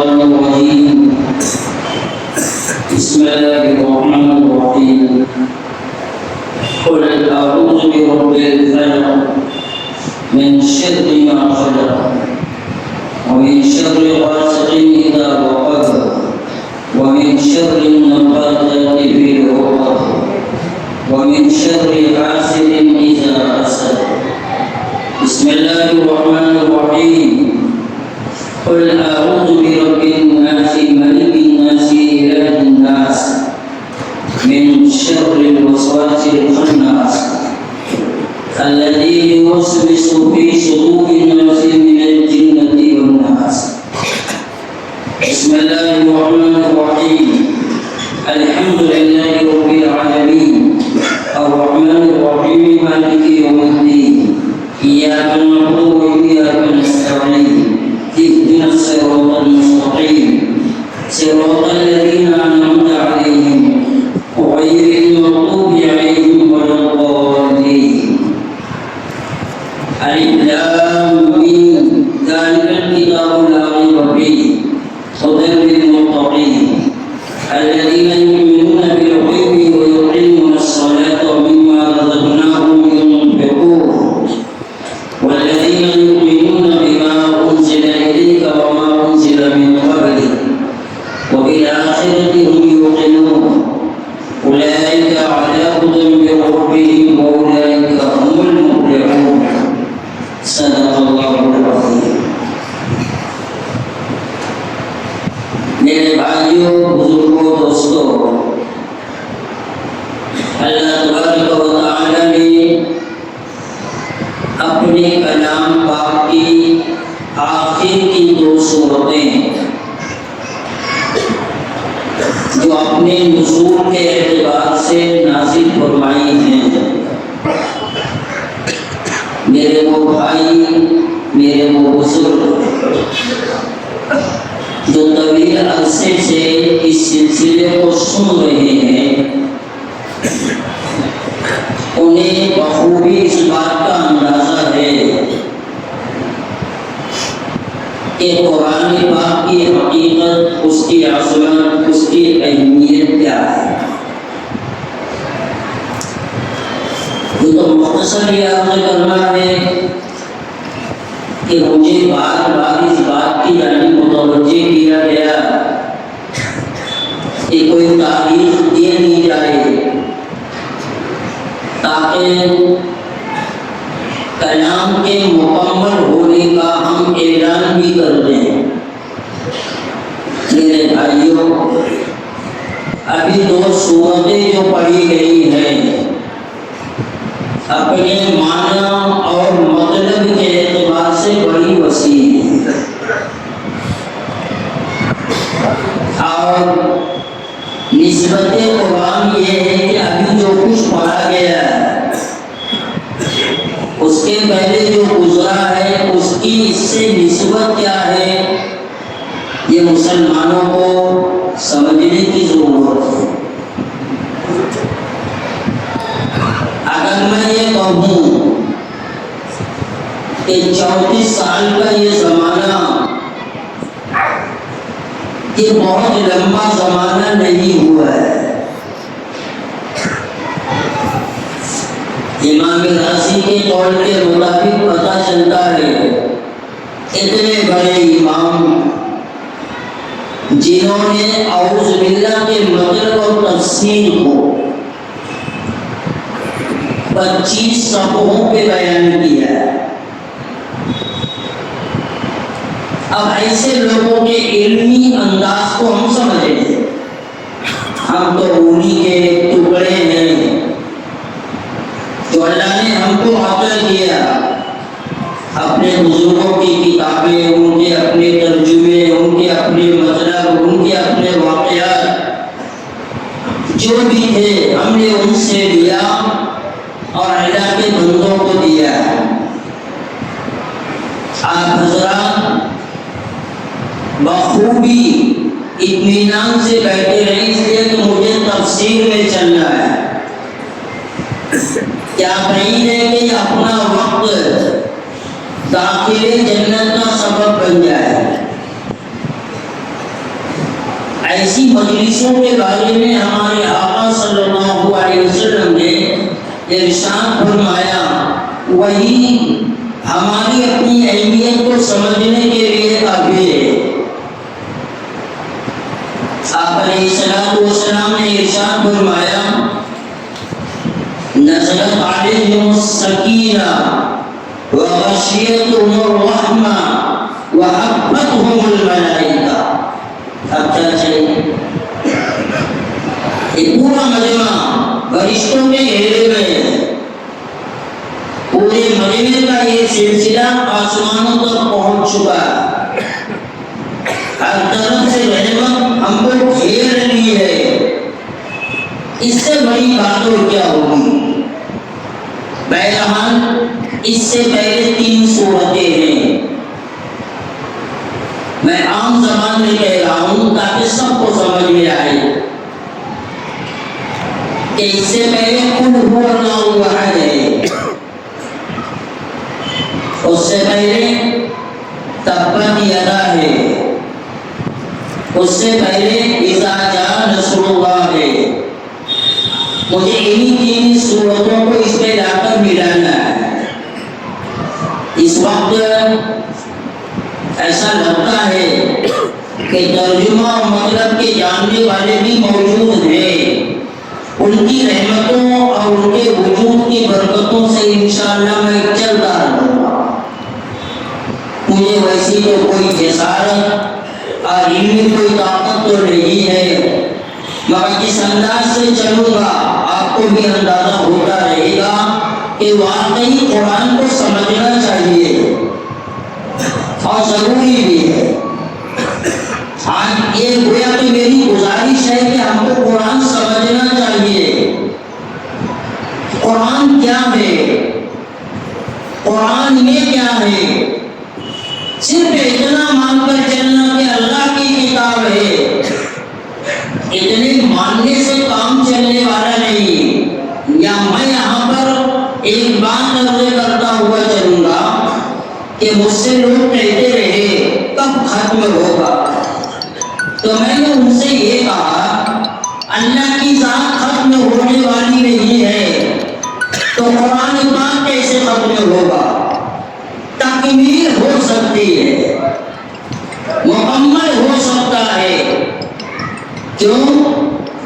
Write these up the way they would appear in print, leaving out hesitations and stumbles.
الرجيم. بسم الله الرحمن الرحيم. قل أعوذ برب الفلق من شر ما خلق ومن شر غاسق إذا وقب ومن شر النفاثات في العقد ومن شر حاسد إذا حسد. بسم الله الرحمن الرحيم. قل أعوذ برب الناس ملك الناس إله الناس من شر الوسواس الخناس الذي يوسوس في صدور الناس من الجنة والناس. بسم الله الرحمن الرحيم. الحمد لله رب العالمين الرحمن الرحيم مالك يوم الدين إياك نعبد وإياك نستعين اهدنا الصراط المستقيم صراط الذين أنعمت عليهم غير المغضوب عليهم ولا الضالين. ألف لام ميم ذلك الكتاب لا ريب فيه هدى للمتقين الذين يؤمنون بالغيب ويقيمون الصلاة ومما رزقناهم ينفقون والذين يؤمنون بما أنزل إليك وما أنزل من قبلك وبالآخرة هم يوقنون أولئك على هدى من ربهم وأولئك هم المفلحون. صدق الله العظيم. میرے بھائیوں، بزرگوں، دوستوں، اللہ تبارک و تعالی نے اپنے کلام پاک کی آخر کی دو سورتیں جو اپنے نزول کے اعتبار سے نازل فرمائی ہیں، میرے وہ بھائی، میرے وہ بزرگ جو طویل عرصے سے اس سلسلے کو سن رہے ہیں، انہیں بخوبی اس بات کا اندازہ ہے کہ قرآن پاک کی حقیقت، اس کی عظمت، اس کی اہمیت کیا ہے۔ یہ تو مختصر یہ عرض کرنا ہے کہ مجھے بار بار اس بات کی جانب متوجہ کیا گیا کہ کوئی تاریخ دی نہیں جائے تاکہ کلام کے مکمل ہونے کا ہم اعلان بھی کر دیں۔ میرے بھائیوں، ابھی دو سورتیں جو پڑھی گئی ہیں اپنے معنی اور مطلب کے اعتبار سے بڑی وسیع ہیں، اور نسبت قرآن یہ ہے کہ ابھی جو کچھ پڑھا گیا ہے اس کے پہلے جو گزرا ہے اس کی اس سے نسبت کیا ہے، یہ مسلمانوں کو سمجھنے کی ضرورت ہے۔ اگر میں یہ کہوں کہ 34 سال کا یہ زمانہ یہ بہت لمبا زمانہ نہیں ہوا ہے۔ امام رازی کے قول کے مطابق پتہ چلتا ہے اتنے بڑے امام جنہوں نے اعوذ باللہ کے مطلب اور تفسیر کو 25 صفحوں پہ بیان کیا ہے۔ اب ایسے لوگوں کے علمی انداز کو ہم سمجھیں، ہم تو انہی کے ٹکڑے ہیں جو اللہ نے ہم کو عطا کیا، اپنے بزرگوں کی کتابیں، ان کے اپنے ترجمے، ان کے اپنے مطلب، ان کے اپنے واقعات جو بھی تھے ہم نے ان سے لیا اور اللہ کے بندوں کو دیا ہے۔ آپ حضرات بخوبی اطمینان سے بیٹھے رہیں، اس لیے کہ مجھے تفسیر میں چلنا ہے۔ کیا نہیں ہے کہ اپنا وقت داخل جنت کا سبب بن جائے۔ ایسی مجلسوں کے بارے میں ہمارے آقا صلی اللہ علیہ وسلم نے ارشاد فرمایا، وہی ہماری اپنی اہمیت کو سمجھنے کے لیے کافی ہے۔ آپ علیہ السلام نے ارشاد فرمایا، نزلت علیہم السکینہ وغشیتہم الرحمہ وحفتہم الملائکہ۔ اب کیا چاہیے؟ یہ پورا مجمع فرشتوں کے گھیرے میں ہے۔ پورے مجمع کا یہ سلسلہ آسمانوں تک پہنچ چکا ہے۔ ہر طرف سے رحمت ہم کو گھیر لی ہے۔ اس سے بڑی بات اور کیا ہوگی؟ بہرحال اس سے پہلے 3 سورتیں ہیں۔ میں عام زبان میں کہہ رہا ہوں تاکہ سب کو سمجھ میں آئے کہ اس سے پہلے قل هو اللہ احد ہے، اس سے پہلے تبت یدا ہے، اس سے پہلے اذا جاء نصر اللہ ہے۔ مجھے انہی 3 سورتوں کو اس پہ لا کر ملانا ہے۔ اس وقت ایسا لگتا ہے کہ ترجمہ اور مطلب کے جاننے والے بھی موجود ہیں، ان کی رحمتوں اور ان کے وجود کی برکتوں سے انشاءاللہ میں چلتا رہوں گا۔ مجھے ویسی تو کوئی جسارت اور علمی کوئی طاقت تو نہیں ہے، مگر جس انداز سے چلوں گا آپ کو بھی اندازہ ہوتا رہے گا کہ واقعی قرآن کو سمجھنا چاہیے اور ضروری بھی ہے۔ آج یہ گویا کہ میری گزارش ہے کہ ہم کو قرآن سمجھنا چاہیے۔ قرآن کیا ہے؟ قرآن یہ کیا ہے؟ صرف اتنا مان کر چلنا کہ اللہ کی کتاب ہے، اتنے ماننے سے کام چلنے والا نہیں۔ یا میں یہاں پر ایک بات عرض کرتا ہوا چلوں گا کہ مجھ سے لوگ کہتے رہے کب ختم ہوگا، تو میں نے ان سے یہ کہا اللہ کی ذات ختم ہونے والی نہیں ہے، تو قرآن پاک کیسے ختم ہوگا؟ تکمیل ہو سکتی ہے، مکمل ہو سکتا ہے۔ کیوں؟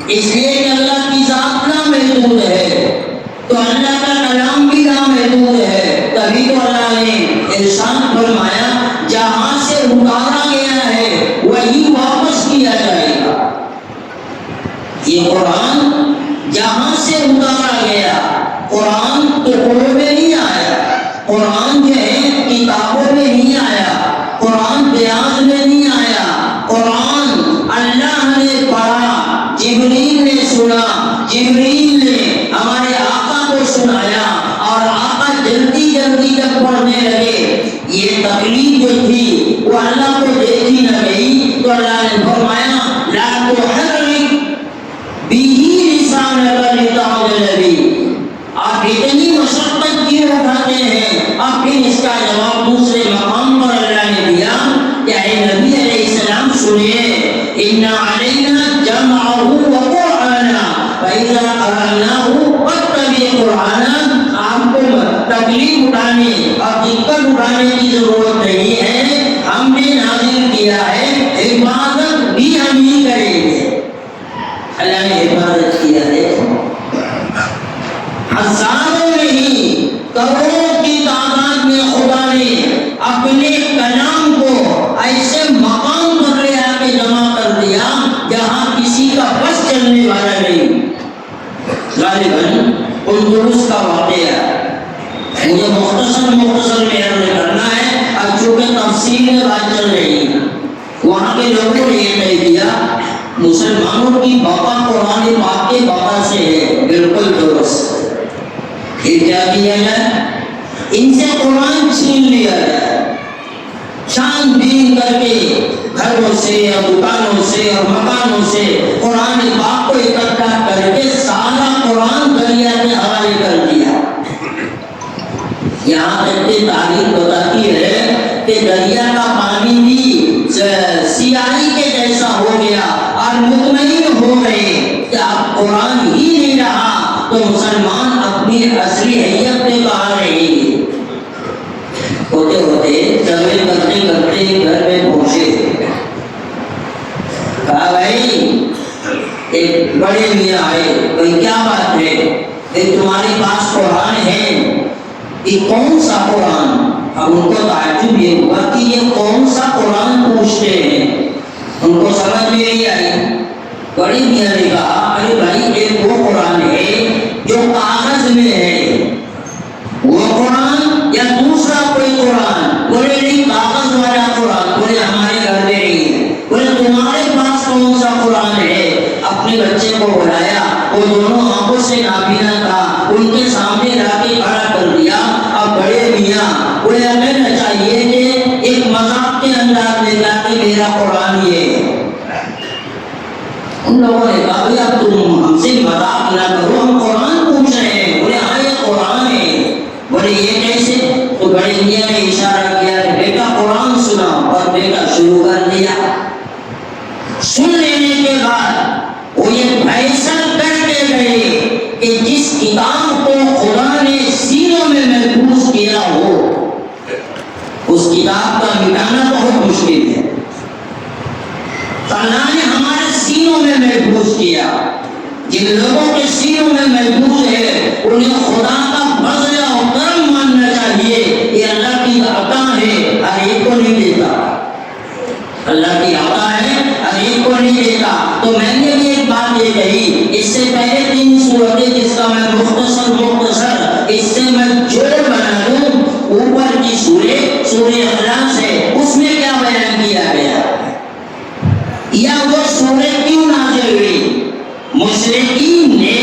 اس لیے کہ اللہ کی ذات لامحدود ہے، تو اللہ کا کلام بھی لامحدود ہے۔ تبھی تو اللہ نے ارشاد فرمایا جہاں سے اتارا گیا ہے وہی واپس کیا جائے گا۔ یہ قرآن جہاں سے اتارا گیا، قرآن تو قلوب میں نہیں آیا، قرآن جو ہے کتابوں میں نہیں آیا، قرآن بیان میں نہیں آیا، قرآن اللہ نے پڑھا، جبریل نے سنا، جبریل نے ہمارے آقا کو سنایا اور آقا جلدی جلدی جب پڑھنے لگے، یہ تکلیف جو تھی وہ اللہ کو دیکھی نہ گئی، تو اللہ نے فرمایا لا تحرک به لسانک لتعجل به۔ آپ اتنی مشقت کیوں اٹھاتے ہیں؟ اب پھر اس کا جواب دوسرے مقام پر اللہ نے دیا کہ اے نبی علیہ السلام سنیے، ان علینا جمعہ وقرآنہ فإذا قرأناه فاتبع قرآنہ۔ آپ کو تکلیف اٹھانے اور دقت اٹھانے کی ضرورت نہیں ہے، ہم نے نازل کیا ہے، حفاظت بھی ہم ہی کریں گے۔ اللہ نے حفاظت کیا ہے، ہزاروں نہیں کروڑوں کی تعداد میں خدا نے اپنے کلام کو ایسے مقام پر لے آ کے جمع کر دیا جہاں کسی کا بس چلنے والا نہیں۔ غالباً اندلس کا واقعہ مجھے مختصر میں عرض کرنا ہے، اب چونکہ تفصیل میں بات چل رہی ہے۔ وہاں کے لوگوں نے یہ کہہ دیا مسلمانوں کی بقا قرآن پاک کے بقا سے ہے، بالکل درست۔ یہ کیا کیا جائے؟ ان سے قرآن چھین لیا جائے، چھان بین کر کے گھروں سے اور دکانوں سے اور مکانوں سے قرآن پاک کو اکٹھا کر کے سارا قرآن دریا میں حوالے کر دیا۔ یہاں تک کہ تاریخ بتاتی ہے کہ دریا کا پانی بھی سیاہی کے جیسا ہو گیا اور اور مطمئن ہو گئے کہ اب قرآن ہی نہیں رہا تو مسلمان اپنی اصلی حیثیت پہ کہاں رہے گی. ہوتے ہوتے جمع کرتے کرتے گھر میں پہنچے. کہا بھائی ایک بڑے میاں آئے, بھائی کیا بات ہے, تمہارے پاس قرآن ہے, یہ کون سا قرآن؟ اب ان کو تعجب یہ ہوا کہ یہ کون سا قرآن پوچھتے ہیں, ان کو سمجھ میں نہیں آئی. بڑے میاں نے کہا ارے بھائی ایک وہ قرآن ہے جو کاغذ میں ہے, وہ قرآن یا دوسرا کوئی قرآن؟ بولے نہیں کاغذ والا قرآن. بولے ہمارے گھر میں نہیں ہے. بولے تمہارے پاس کون سا قرآن ہے؟ اپنے بچے کو بلایا, وہ دونوں آنکھوں سے نابینا تھا, ان کے سامنے لا کے کھڑا کر دیا. اب بڑے میاں بولے ہمیں چاہیے کہ ایک مذاق کے انداز میں کہا کہ میرا قرآن یہ. ان لوگوں نے کہا بھائی اب تم ہم سے مذاق نہ کرو, ہم قرآن پوچھ رہے ہیں. بولے ہاں یہ قرآن ہے. بولے یہ کیسے؟ تو بڑے میاں نے اشارہ کیا کہ بیٹا قرآن سنا, اور بیٹا شروع کر دیا. سن لینے کے بعد وہ یہ فیصل کر کے گئے کہ جس کتاب کو خدا نے سینوں میں محفوظ کیا ہو اس کتاب کا مٹانا بہت مشکل ہے. اللہ نے ہمارے سینوں میں محفوظ کیا. جن لوگوں کے سینوں میں محفوظ ہے انہیں خدا کا فضل اور کرم ماننا چاہیے. یہ اللہ کی عطا ہے, ہر ایک کو نہیں دیتا. اللہ کی عطا ہے, ہر ایک کو نہیں دیتا. تو میں نے بھی ایک بات یہ کہی, اس سے پہلے 3 سورتیں جس کا میں مختصر اس سے میں جوڑ بنا دوں. اوپر کی سورہ اخلاص ہے, اس میں کیا بیان کیا گیا, یا وہ سورہ کیوں نازل ہوئی؟ مشرکین نے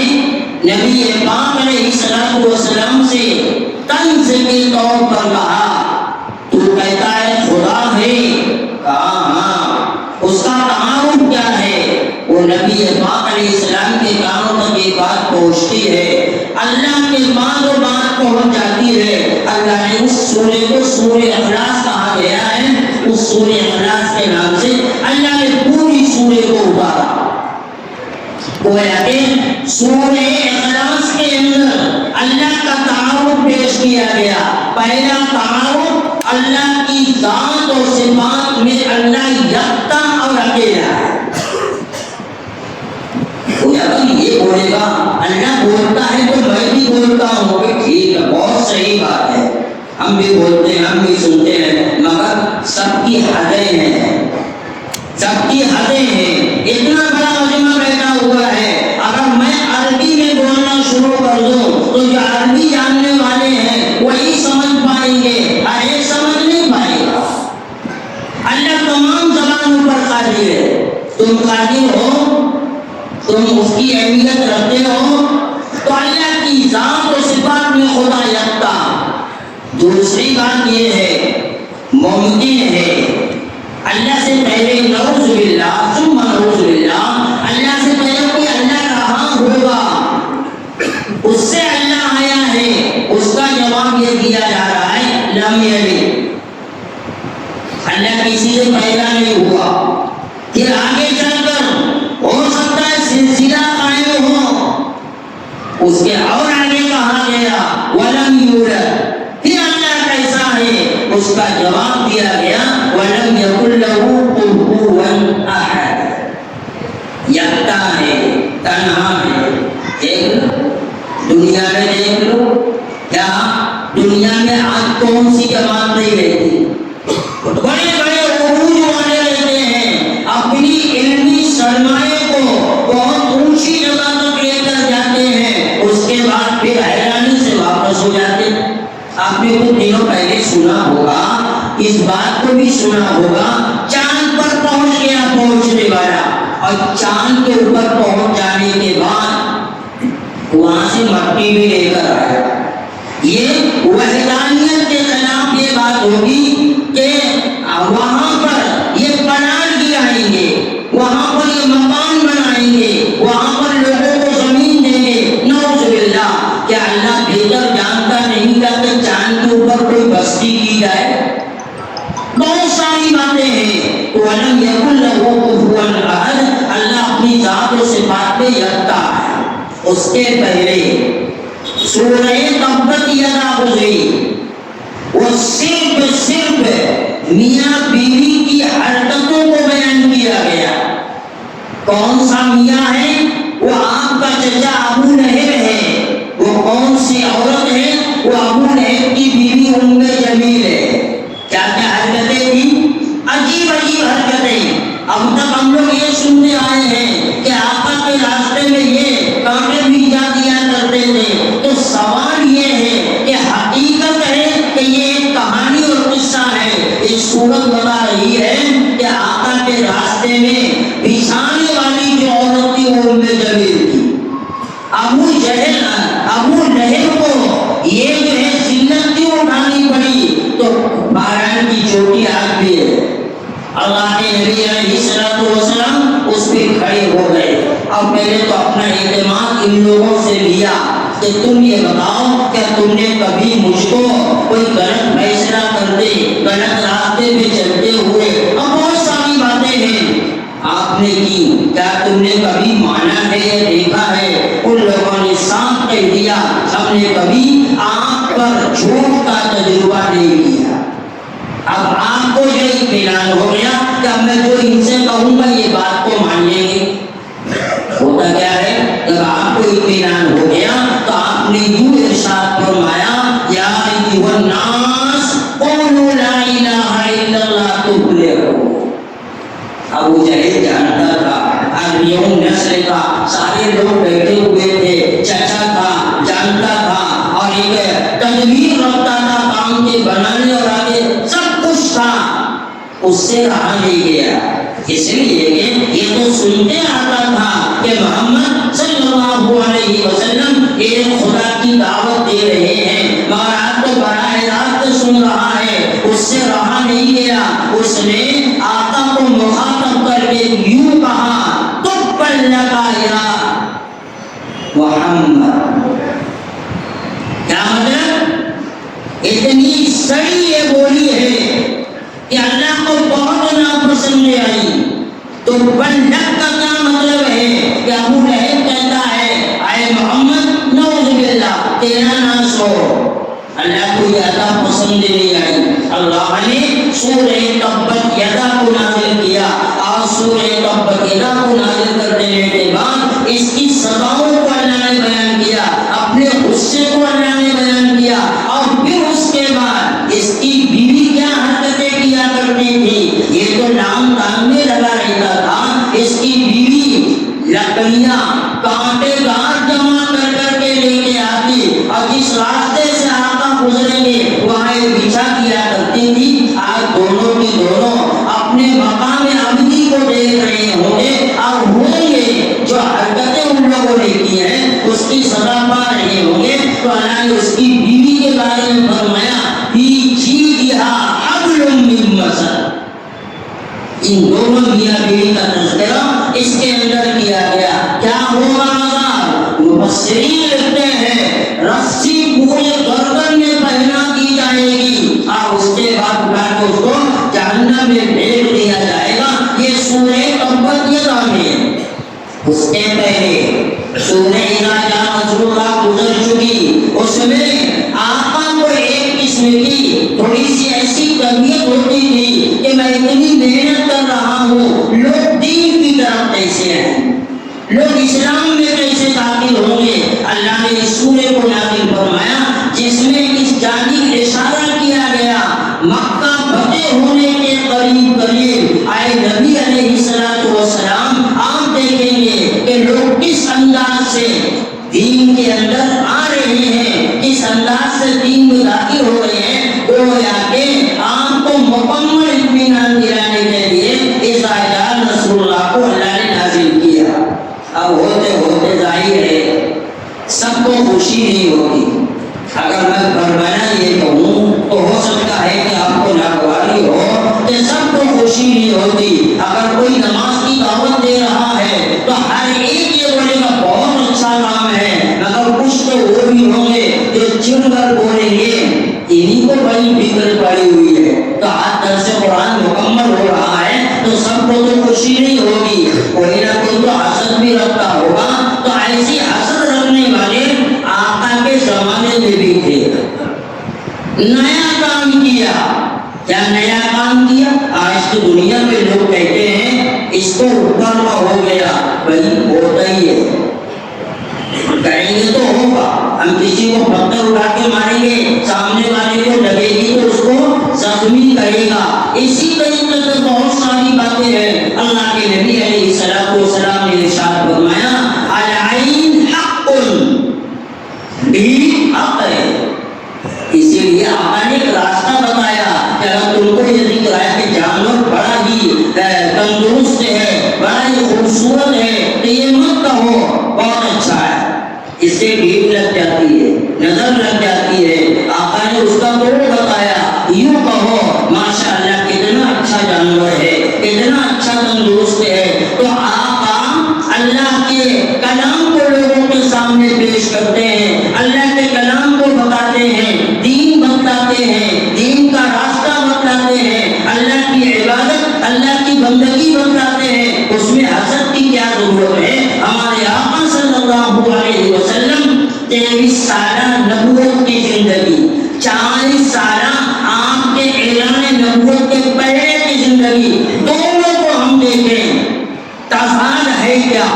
نبی پاک علیہ السلام سے طنز کے طور پر کہا تو کہتا ہے خدا ہے. کہا ہاں. اس کا تعارف کیا ہے؟ وہ نبی پاک علیہ السلام کے کانوں تک یہ بات پہنچتی ہے, اللہ کے بعد وہ بات پہنچ جاتی ہے. اللہ نے اس سورے کو سورہ اخلاص کہا گیا ہے. اس سورہ اخلاص کے نام سے اللہ نے پوری سورے کو اتارا. گویا کہ سورہ اخلاص کے اندر اللہ کا تعارف پیش کیا گیا. پہلا تعارف اللہ کی ذات اور صفات میں اللہ یکتا اور اکیلا ہے. کوئی اگر یہ بولے گا اللہ بولتا ہے تو میں بھی بولتا ہوں, کہ ٹھیک ہے, بہت صحیح بات ہے, ہم بھی بولتے ہیں, ہم بھی سنتے ہیں, مگر سب کی حدیں ہیں, سب کی حدیں ہیں. اتنا بڑا مجمع بیٹھا ہوا ہے, اگر میں عربی میں بولنا شروع کر دوں تو جو عربی جاننے والے ہیں وہی سمجھ پائیں گے, ہر ایک سمجھ نہیں پائے گا. اللہ تمام زبانوں پر قادر ہے. تم قادر ہو, تم اس کی اہمیت رکھتے ہو, تو اللہ کی ذات و صفات میں خدا یکتا. دوسری بات یہ ہے, ممکن ہے اللہ سے پہلے نعوذ باللہ ثم نعوذ باللہ, اللہ سے پہلے کوئی اللہ کہاں ہوگا, اس سے اللہ آیا ہے, اس کا جواب یہ دیا جا رہا ہے لم یلد, اللہ کسی سے پیدا نہیں ہوا. پھر آگے چل کر ہو سکتا ہے سلسلہ قائم ہو, اس کے اور آگے کہا گیا ولم یولد, پھر اللہ کیسا ہے, اس کا جواب دیا گیا ولم یکن لہ کفوا احد, یکتا ہے, تنہا ہے. دنیا میں دیکھ لو, کیا دنیا میں آج کون سی جماعت نہیں رہتی؟ بڑے بڑے عروج والے رہتے ہیں, اپنی علمی سرمایہ کو بہت اونچی جگہ تک لے کر جاتے ہیں, اس کے بعد پھر حیرانی سے واپس ہو جاتے ہیں. آپ نے کچھ دنوں پہلے سنا ہوگا, اس بات کو بھی سنا ہوگا, چاند پر پہنچ گیا پہنچنے والا, اور چاند کے اوپر پہنچ جانے کے بعد وہاں سے مٹی بھی لے کر آیا. یہ وحدانیت کے خلاف یہ بات ہوگی کہ وہاں پر یہ پلان گرائیں گے, وہاں پر یہ مکان بنائیں گے, وہاں پر لوگوں کو زمین دیں گے. نعوذ باللہ, کیا اللہ بہتر جانتا نہیں تھا کہ چاند کے اوپر کوئی بستی کی جائے؟ بہت ساری باتیں ہیں. وَلَمْ يَكُنْ لَهُ كُفُوًا أَحَدٌ, اللہ اس کے پہلے سورہ تبت یدا گزری، وہ صرف میاں بیوی کی حرکتوں کو بیان کیا گیا۔ کون سا میاں ہے؟ وہ آپ کا چچا ابو لہب ہے۔ وہ کون سی عورت ہے؟ وہ ابو لہب کی بیوی ام جمیل ہے۔ کیا کیا حرکتیں تھیں؟ عجیب حرکتیں۔ اب تک ہم لوگ یہ سنتے آئے ہیں کہ آقا کے راستے میں یہ کانٹے بھی جا دیا کرتے تھے۔ تو سوال یہ ہے کہ حقیقت ہے کہ یہ ایک کہانی اور قصہ ہے؟ یہ سورت بتا رہی ہے کہ آقا کے راستے میں بچھانے والی جو عورت تھی وہ ام جمیل تھی۔ ابو لہب کو یہ جو ہے ذلت کیوں اٹھانی پڑی؟ تو باران کی چوٹی آگ بھی ہے۔ اللہ کے نبی علیہ السلام اس پہ کھڑے ہو گئے۔ اب میں نے تو اپنا اعتماد ان لوگوں سے لیا کہ تم یہ بتاؤ کہ تم نے کبھی مجھ کو کوئی غلط فیصلہ کرتے، غلط راستے پہ چلتے ہوئے، اب بہت ساری باتیں ہیں آپ نے کی، کیا تم نے کبھی مانا ہے یا دیکھا ہے؟ ان لوگوں نے صاف کہہ دیا ہم نے کبھی آنکھ پر جھوٹ کا تجربہ نہیں کیا۔ اب آپ کو یہ اطمینان ہو گیا کہ اب میں جو ان سے کہوں گا یہ بات کو مان لیں گے۔ ہوتا کیا ہے، جب آپ کو اطمینان ہو گیا تو آپ نے یوں ارشاد فرمایا یا ایھا الناس قولوا لا الہ الا اللہ تفلحوا۔ ابو جہل جانتا تھا، ابیوں نسل کا سارے لوگ بیٹھے ہوئے تھے، چچا تھا، جانتا تھا اور ایک تدبیر رکھتا تھا کام کے بنانے اور آگے سب کچھ تھا، اس سے رہا نہیں گیا۔ اس لیے کہ یہ تو سنتے آتا تھا کہ محمد صلی اللہ علیہ وسلم ایک خدا کی دعوت دے رہے ہیں، مگر آج تو براہ راست سن رہا ہے، اس سے رہا نہیں گیا۔ اس نے آقا کو مخاطب کر کے یوں کہا تبا لکا یا محمد۔ کیا مطلب؟ اتنی سڑی یہ بولی ہے کہ اللہ کو بہت ناپسند آئی۔ تو بلک کا کیا مطلب ہے کہ ابو لہب کہتا ہے اے محمد نعوذ باللہ تیرا ناس ہو، اللہ کو یہ عطا پسند نہیں آئی۔ اللہ نے سورہ تبت یدا کو نازل کیا اور سورہ تبت یدا کو نازل کر دینے کے بعد اس کی سزاؤں کو اللہ نے بیان کیا، اپنے غصے کو اللہ نے بیان کیا، اور پھر اس کے بعد اس کی بیوی کیا حرکتیں کیا کرتی تھی۔ یہ تو نام دان میں لگا رہتا تھا، اس کی بیوی لکڑیاں کانٹے دار جمع کر کے لے کے آتی اور جس راستے سے آقا گزریں گے وہاں ایک بچھا کیا کرتی تھی۔ آج دونوں کی دونوں اپنے مقام عبدی کو دیکھ رہے ہوں گے اور ہوں گے جو حرکتیں ان لوگوں نے کی ہیں اس کی سزا پا رہے ہوں گے۔ تو اللہ نے اس کی بیوی کے بارے میں فرمایا فی جیدہا حبل من مسد۔ ان دونوں میاں بیوی کا تذکرہ اس کے اندر کیا گیا۔ کیا ہوگا عذاب؟ مفسرین لکھتے ہیں رسی پورے گردن میں پہنا دی جائے گی اور اس کے بعد اٹھا کے اس کو جہنم میں پھینک دیا جائے گا۔ یہ سورہ تبت یدا میں۔ اس کے پہلے سورہ اذا جاء نصر اللہ گزر چکی، اس میں آقا کو ایک قسم کی تھوڑی سی ایسی طبیعت ہوتی تھی کہ میں اتنی محنت کر رہا ہوں، لوگ دین کی طرف کیسے ہیں، لوگ اسلام میں کیسے داخل ہوں گے۔ اللہ نے اس سورے کو نازل فرمایا جس میں اس جانب اشارہ کیا گیا مکہ فتح ہونے کے قریب آئے نبی علیہ السلام آپ دیکھیں گے کہ لوگ کس انداز سے دین کے اندر آ رہے ہیں، کس انداز سے دین میں داخل ہو رہے ہیں۔ گویا کہ آپ کو مکمل اطمینان دلانے کے لیے اذا جاء نصر اللہ کو اللہ نے نازل کیا۔ اب ہوتے ہوتے ظاہر ہے سب کو خوشی نہیں ہوتی۔ اگر میں فرمایا یہ کہوں تو ہو سکتا ہے کہ آپ کو ناگواری ہو کہ سب کو خوشی نہیں ہوتی۔ اگر کوئی نماز کی دعوت دے رہا ہے تو ہر ایک یہ بولے گا بہت اچھا کام ہے، مگر کچھ تو وہ بھی ہوں گے جو چڑ کر بولیں گے انہیں کو بڑی فکر پڑی ہوئی ہے۔ تو آج درس قرآن مکمل ہو رہا ہے تو سب کو تو خوشی نہیں ہوگی، کوئی نہ کوئی تو حسد بھی رکھتا ہوگا۔ تو ایسی حسد رکھنے کیا. کیا نیا کام کیا؟ آج کی دنیا میں لوگ کہتے ہیں اس کو اوپر کا ہو گیا. بھائی ہوتا ہی ہے، کریں گے تو ہوگا. ہم کسی کو پتھر اٹھا کے ماریں گے، سامنے والے کو لگے گی تو اس کو زخمی کرے گا. اسی طریقے سے بہت ساری باتیں ہیں. اللہ کے نبی علیہ الصلوۃ والسلام نے ارشاد فرمایا العین حق، بھی حق ہے. اسی لیے آپ نے ایک راستہ بتایا کہ اگر تم کو یہ ذکر ہے کہ جانور بڑا ہی تندرست ہے، بڑا ہی خوبصورت ہے، تو یہ مت کہو بہت اچھا ہے، اس سے بھیڑ لگ جاتی ہے، نظر لگ جاتی ہے. آقا نے اس کا توڑ بتایا، یوں کہو ماشاء اللہ کتنا اچھا جانور ہے، کتنا اچھا تندرست ہے. تو آقا اللہ کے کلام کو لوگوں کے سامنے پیش کرتے ہیں، اللہ کے کلام کو بتاتے ہیں، دین بتاتے ہیں، دین کا راستہ بتاتے ہیں، اللہ کی عبادت، اللہ کی بندگی بتاتے ہیں. اس میں حسد کی کیا ضرورت ہے؟ ہمارے آقا صلی اللہ علیہ وسلم 23 سالہ نبوت کی زندگی، 40 سالہ آپ کے اعلان نبوت کے پہلے کی زندگی، دونوں کو ہم دیکھیں، تضاد ہے کیا؟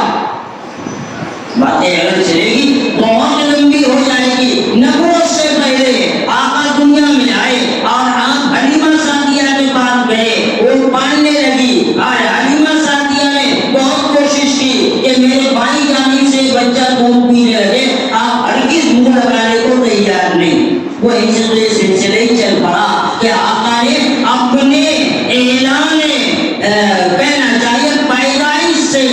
باتیں اگر چلے گی بہت لمبی ہو جائے گی. نبوت سے پہلے آقا دنیا میں آئے اور آپ حلیمہ سعدیہ کے پاس گئے، وہ پالنے لگی. اور حلیمہ سعدیہ نے بہت کوشش کی کہ میرے بھائی جانب سے بچہ دودھ پینے لگے، آپ ہرگز منہ لگانے کو تیار نہیں. وہ ایسے سلسلے چل پڑا کہ آقا نے اپنے اعلان کہنا چاہیے پیدائش سے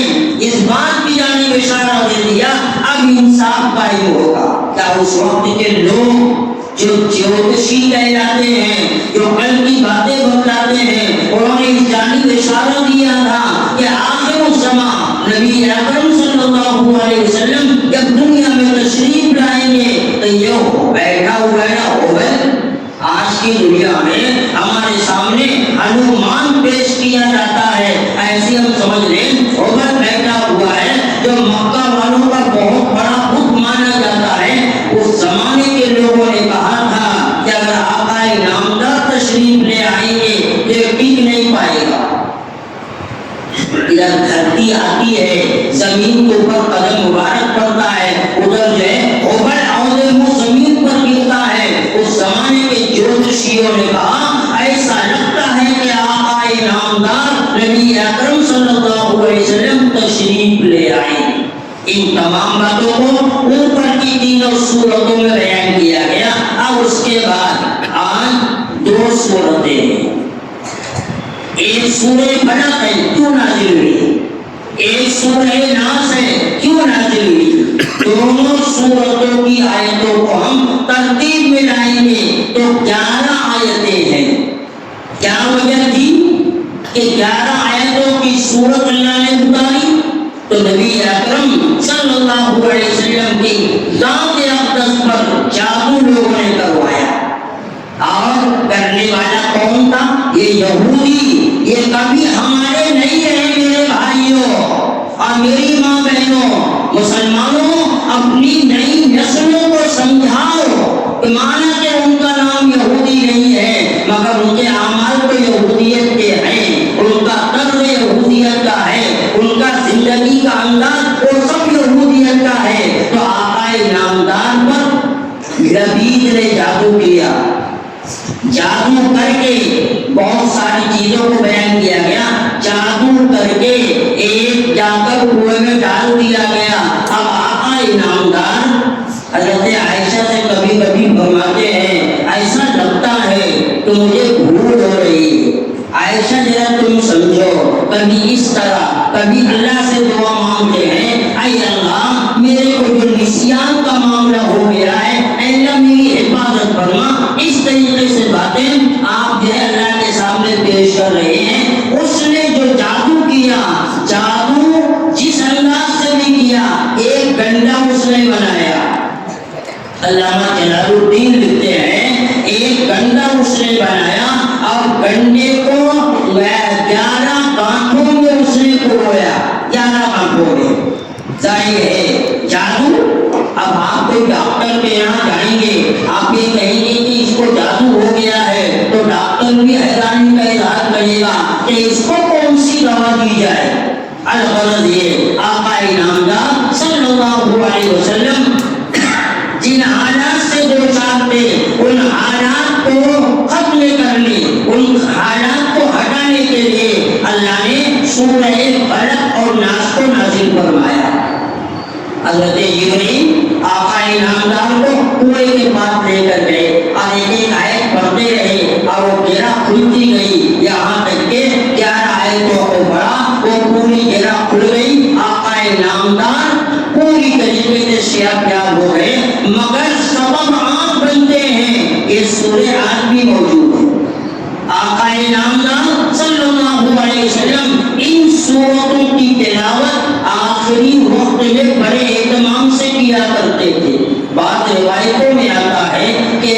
اس بات کی جانب اشارہ دے دیا اب انصاف قائم ہوگا. کیا اس وقت کے لوگ جو جوتشی کہلاتے ہیں، جو کل کی باتیں بتلاتے ہیں، انہوں نے اس جانب اشارہ دیا تھا کہ آخر الزمان نبی اکرم صلی اللہ علیہ وسلم جب دنیا میں تشریف لائیں گے تو یہ بیٹھا ہوا ہے نا اوبل. آج کی دنیا میں ہمارے سامنے انومان پیش کیا جاتا ہے، ایسے ہم سمجھ لیں اوبل بیٹھا ہوا ہے جو مکہ والوں کا بہت بڑا بت مانا جاتا ہے. اس زمانے کے لوگوں نے کہا تھا کہ اگر آقا نامدار تشریف لے آئیں گے تو یہ ٹک نہیں پائے گا. ادھر دھرتی آتی ہے، زمین کے اوپر قدم مبارک پڑتا ہے، ادھر جو ہے اوبل عہدے منہ زمین پر گرتا ہے. اس زمانے کے جوتشیوں نے کہا ایسا لگتا ہے کہ آقا نامدار نبی اکرم صلی اللہ علیہ وسلم تشریف لے آئے. ان تمام باتوں کو اوپر کی تینوں صورتوں میں بیان کیا گیا. اب اس کے بعد آج 2 صورتیں، ایک سورہ فلق ہے کیوں نازل ہوئی، ایک سورہ ناس ہے کیوں نازل ہوئی. دونوں سورتوں کی آیتوں کو ہم ترتیب میں لائیں گے تو 11 آیتیں ہیں. کیا وجہ تھی کہ 11 آیتوں کی سورت اللہ نے اتاری؟ تو نبی اکرم صلی اللہ علیہ وسلم کی ذات اقدس پر جادو لوگوں نے کروایا. اور کرنے والا کون تھا؟ یہ یہودی. یہ کبھی ہمارے نہیں رہے میرے بھائیوں اور میری ماں بہنوں. مسلمانوں اپنی نئی نسلوں کو سمجھاؤ کہ مانا کہ ان کا نام یہودی نہیں ہے مگر ان کے اعمال تو یہودیت کے ہیں، ان کا طرز یہودیت کا ہے، ان کا زندگی کا انداز وہ سب یہودیت کا ہے. تو آقا نامدار پر لبید نے جادو کیا. جادو کر کے بہت ساری چیزوں کو بیان کیا گیا. جادو کر کے ایک جا کر کنویں میں ڈال دیا گیا. اب آقا نامدار حضرت عائشہ سے کبھی کبھی فرماتے ہیں ایسا لگتا ہے کہ مجھے بھول ہو رہی ہے. عائشہ ذرا تم سمجھو، کبھی اس طرح کبھی اللہ سے دعا مانگتے ہیں اے اللہ میرے کو جو نسیان کا معاملہ ہو گیا ہے اے اللہ میری حفاظت فرما. اس طریقے سے باتیں آپ جو ہے اللہ کے سامنے پیش کر رہے ہیں. اس نے جو جادو کیا، جادو جس انداز سے بھی کیا، ایک گنڈا اس نے بنایا. علامہ جلال الدین لکھتے ہیں ایک گنڈا اس نے بنایا اور گنڈے کو 11 کانٹوں میں اس نے پرویا. 11 کانٹوں میں. ظاہر ہے جادو اب آپ کوئی ڈاکٹر کے یہاں جائیں گے, آپ یہ کہیں گے کہ اس کو جادو ہو گیا ہے, تو ڈاکٹر بھی حیرانی کا اظہار کرے گا کہ اس کو کون سی دوا دی جائے. الغرض یہ آقا نامدار صلی اللہ علیہ وسلم جن حالات سے دو چار تھے, ان حالات کو ختم کرنے, ان حالات کو ہٹانے کے لیے اللہ نے سورہ فلق اور ناس کو نازل فرمایا. حضرت جبرائیل آقا نامدار کو کنویں کے پاس لے کر گئے اور ایک ایک آیت پڑھتے رہے اور وہ گرہ کھلتی گئی, یہاں تک کہ 11 آیتوں کو پڑھا, وہ پوری گرہ کھل گئی. آقا نامدار پوری طریقے سے شیاب ہو گئے, مگر سبب آپ بنتے ہیں یہ سورہ آج بھی موجود ہے. آقا نامدار صلی اللہ علیہ وسلم ان سورتوں کی تلاوت آخری وقت میں بڑے اہتمام سے کیا کرتے تھے. بعض روایتوں میں آتا ہے کہ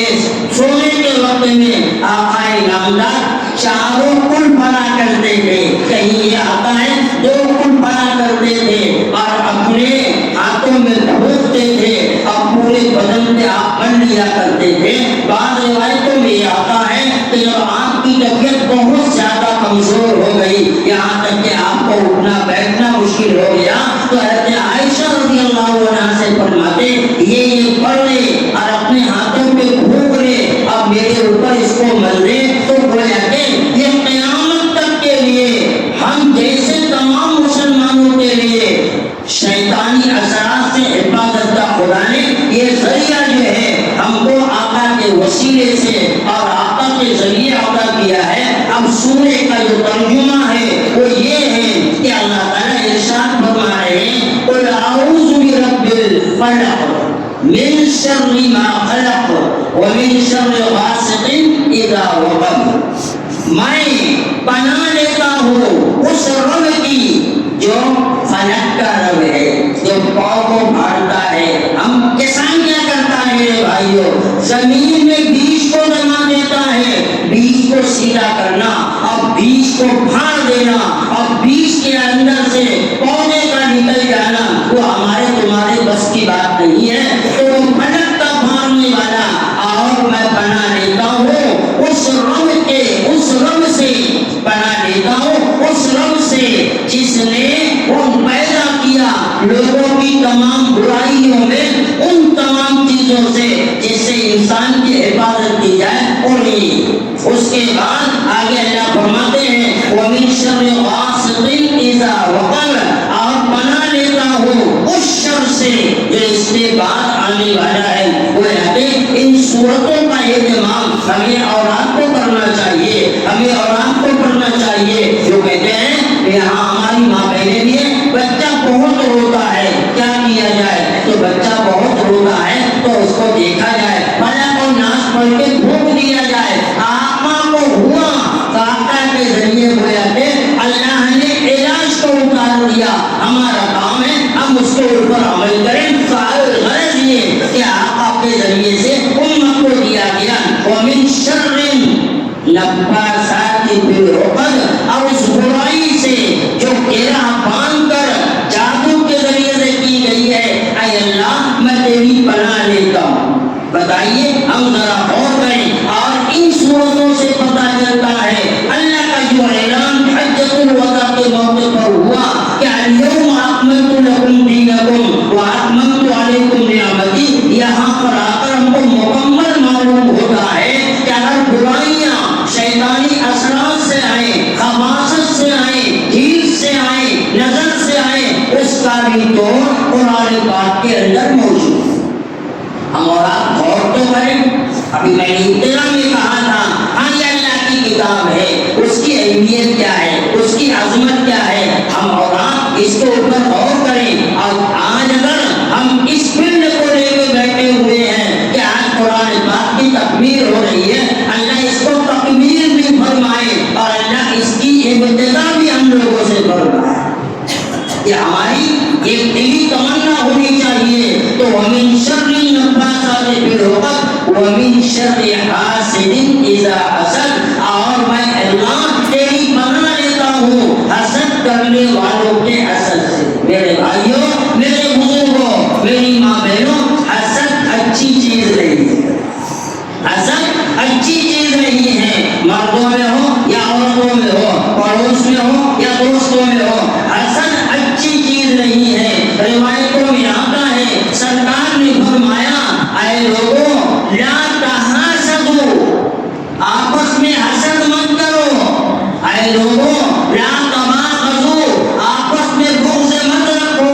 سونے کے وقت میں آقا نامدار چاروں کل پڑھا کرتے تھے, کہیں یہ آتا ہے 2 کل پڑھا کرتے تھے اور اپنے ہاتھوں میں پھونکتے تھے اور پورے بدن سے آپ بن لیا کرتے تھے. بعض روایتوں میں یہ آتا ہے کہ جب آپ کی طبیعت بہت زیادہ کمزور ہو گئی, یہاں تک کہ آپ کو اٹھنا بیٹھنا مشکل ہو گیا, تو حضرت عائشہ رضی اللہ عنہا سے فرماتے یہ پڑھ لے اور اپنے ہاتھوں پہ پھونک لے, اب میرے اوپر اس کو مل دے, تو گویا کہ یہ قیامت تک کے لیے ہم جیسے تمام مسلمانوں کے لیے شیطانی اثرات سے حفاظت کا خدا نے یہ ذریعہ جو ہے ہم کو آقا کے وسیلے سے اور آقا کے ذریعے عطا کیا ہے. اب سورے کا جو ترجمہ ہے وہ یہ ہے کہ اللہ تعالیٰ ارشاد فرما رہے ہیں قل اعوذ برب الفلق من شر ما خلق ومن شر غاسق اذا وقب. میں پناہ لیتا ہوں اس رب کی جو فلک کا رب ہے, جو پاؤں کو پھاڑتا ہے. ہم کسان کیا کرتا ہے میرے بھائیوں, زمین میں بیج کو جما دیتا ہے, بیج کو سیدھا کرنا اور بیج کو پھاڑ دینا اور بیج کے اندر سے پودے کا نکل جانا وہ ہمارے تمہارے بس کی بات نہیں ہے. تو وہ فلک کا پھاڑنے والا, اور میں پناہ لیتا ہوں اس رب کے, اس رب سے پناہ لیتا ہوں اس رب سے جس نے وہ پیدا کیا لوگوں کی تمام برائیوں میں ان تمام چیزوں سے جس سے انسان کی حفاظت کی جائے. اور اس کے بعد آگے اللہ فرماتے ہیں وَمِن شَرِّ غَاسِقٍ إِذَا وَقَبَ, اور پناہ لیتا ہوں اس شر سے جو اس کے بعد آنے والا ہے. وہ ان سورتوں کا اہتمام ہمیں اور آپ کو کرنا چاہیے, ہمیں اور آپ کو کرنا چاہیے. جو کہتے ہیں یہاں ہماری ماں بہنیں بھی ہیں, بچہ بہت روتا ہے کیا کیا جائے, تو بچہ بہت روتا ہے تو اس کو دیکھا جائے, فلق اور ناس پڑھ کے پھونک دیا جائے. آقا کو ہوا تو آقا کے ذریعے ہوا کہ اللہ نے علاج کو اتار دیا. ہمارا کام ہے ہم اس کے اوپر عمل کریں. تو غرض یہ کہ آقا کے ذریعے سے امت کو دیا گیا وَمِن شَرِّ نَفَّاثَاتِ فِي الْعُقَدِ, اور اس برائی سے جو گرہ باندھ کر جادو کے ذریعے سے کی گئی ہے, اے اللہ میں تیری پناہ لیتا ہوں. بتائیے ہم ذرا غور کریں, اور ان صورتوں سے پتہ چلتا ہے اللہ کا جو اعلان حجۃ الوداع کے موقع پر ہوا کہ اليوم اکملت لکم دینکم واتممت علیکم نعمتی, یہاں پر آ کر ہم کو مکمل معلوم ہوتا ہے کہ اگر برائیاں شیطانی اثرات سے آئیں, خباثت سے آئیں, ہیل سے آئیں, نظر سے آئیں, اس کا بھی توڑ قرآن پاک کے اندر موجود ہے. ہم اور آپ غور تو کریں. ابھی میں نے ابتدا میں کہا تھا ہاں یہ اللہ کی کتاب ہے, اس کی اہمیت کیا ہے, اس کی عظمت کیا ہے, ہم اور آپ اس کے اوپر غور کریں. اور آج اگر ہم اس فیلڈ کو لے کے بیٹھے ہوئے ہیں کہ آج قرآن پاک کی تکمیل ہو رہی ہے, اللہ اس کو تکمیل بھی فرمائے اور اللہ اس کی ابتدا بھی ہم لوگوں سے فرمائے. یہ ہماری ایک دلی تمنا ہونی چاہیے. تو وَمِن شَرِّ النَّفَّاثَاتِ فِي الْعُقَدِ وَمِن شَرِّ حَاسِدٍ إِذَا حَسَدَ, اور میں اللہ تیری پناہ لیتا ہوں حسد کرنے والوں کے حسد سے. میرے بھائیوں, میرے بزرگوں, میری ماں بہنوں, اے لوگوں لا تباغضوا، آپس میں بغض مت رکھو۔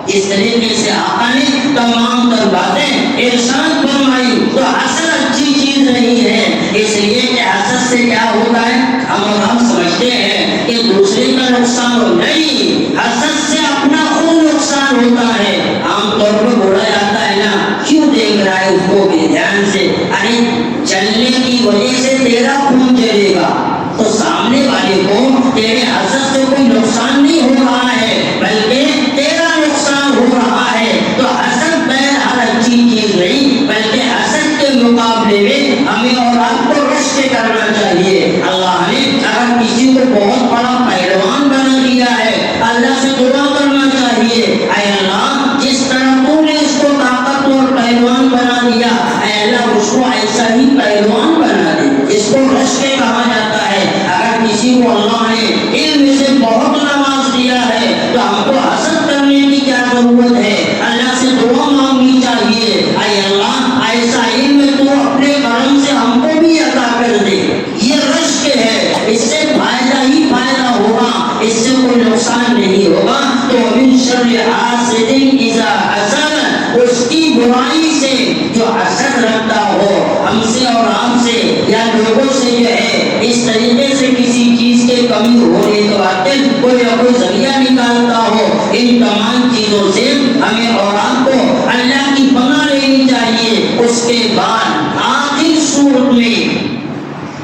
اس طریقے سے آقا نے تمام تر باتیں ارشاد فرمائی۔ تو حسد اچھی چیز نہیں ہے، اس لیے کہ حسد سے کیا ہوتا ہے، ہم سمجھتے ہیں کہ دوسرے کا نقصان ہو، نہیں، حسد سے اپنا خود نقصان ہوتا ہے۔ عام طور پر بولا جاتا ہے نا، کیوں دیکھ رہا ہے اس کو بھی دھیان سے، ارے جلنے کی وجہ سے تیرا خون جلے گا، تو سامنے والے کو تیرے حسد سے کوئی نقصان نہیں ہو رہا ہے بلکہ تیرا نقصان ہو رہا ہے۔ تو حسد بہرحال اچھی چیز نہیں، بلکہ حسد کے مقابلے میں ہمیں اور آپ کو رشک کرنا چاہیے۔ اللہ نے اگر کسی کو بہت بڑا پہلوان بنا دیا ہے، اللہ سے دعا کرنا چاہیے، اے اللہ جس طرح تو نے اس کو طاقتور پہلوان بنا دیا، اے اللہ اس کو ایسا ہی پہلوان بنا دے۔ اس کو رشک کہا جاتا ہے۔ اگر کسی کو اللہ نے علم سے بہت نواز دیا ہے تو ہم کو حسد کرنے کی کیا ضرورت ہے، اللہ سے دعا مانگنی چاہیے، اے اللہ ایسا علم تو اپنے کرم سے ہم کو بھی عطا کر دے۔ یہ رشک ہے، اس سے فائدہ ہی فائدہ ہوگا، اس سے کوئی نقصان نہیں ہوگا۔ تو من شر حاسد اذا حسد، اس کی برائی سے جو حسد رکھتا ہو ہم سے اور آپ سے یا لوگوں سے جو ہے اس طریقے سے کسی چیز کے کمی ہونے کے بعد کوئی نہ کوئی ذریعہ نکالتا ہو، ان تمام چیزوں سے ہمیں اور آپ کو اللہ کی پناہ لینی چاہیے۔ اس کے بعد آخر سورت میں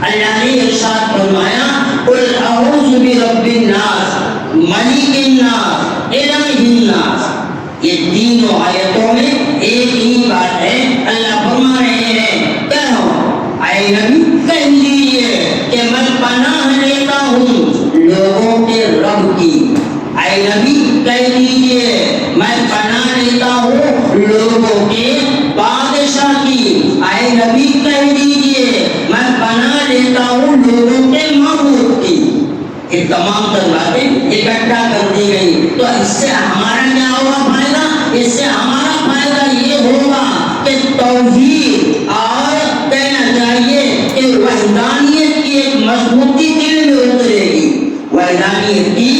اللہ نے ارشاد فرمایا قل اعوذ برب الناس ملک الناس الہ الناس۔ یہ تینوں آیتوں میں ایک ہی بات ہے، اللہ فرما رہے ہیں کہو اے نبی کہہ دیجیے کہ میں پناہ لیتا ہوں لوگوں کے رب کی، اے نبی کہہ دیجیے میں پناہ لیتا ہوں لوگوں کے بادشاہ کی، اے نبی کہہ دیجیے میں پناہ لیتا ہوں لوگوں کے معبود کی۔ یہ تمام تر باتیں اکٹھا کر دی گئی۔ تو اس سے ہمارا کیا ہوگا فائدہ؟ اس سے ہمارا فائدہ یہ ہوگا کہ توحید اور کہنا چاہیے کہ وحدانیت کی ایک مضبوطی دل میں اترے گی، وحدانیت کی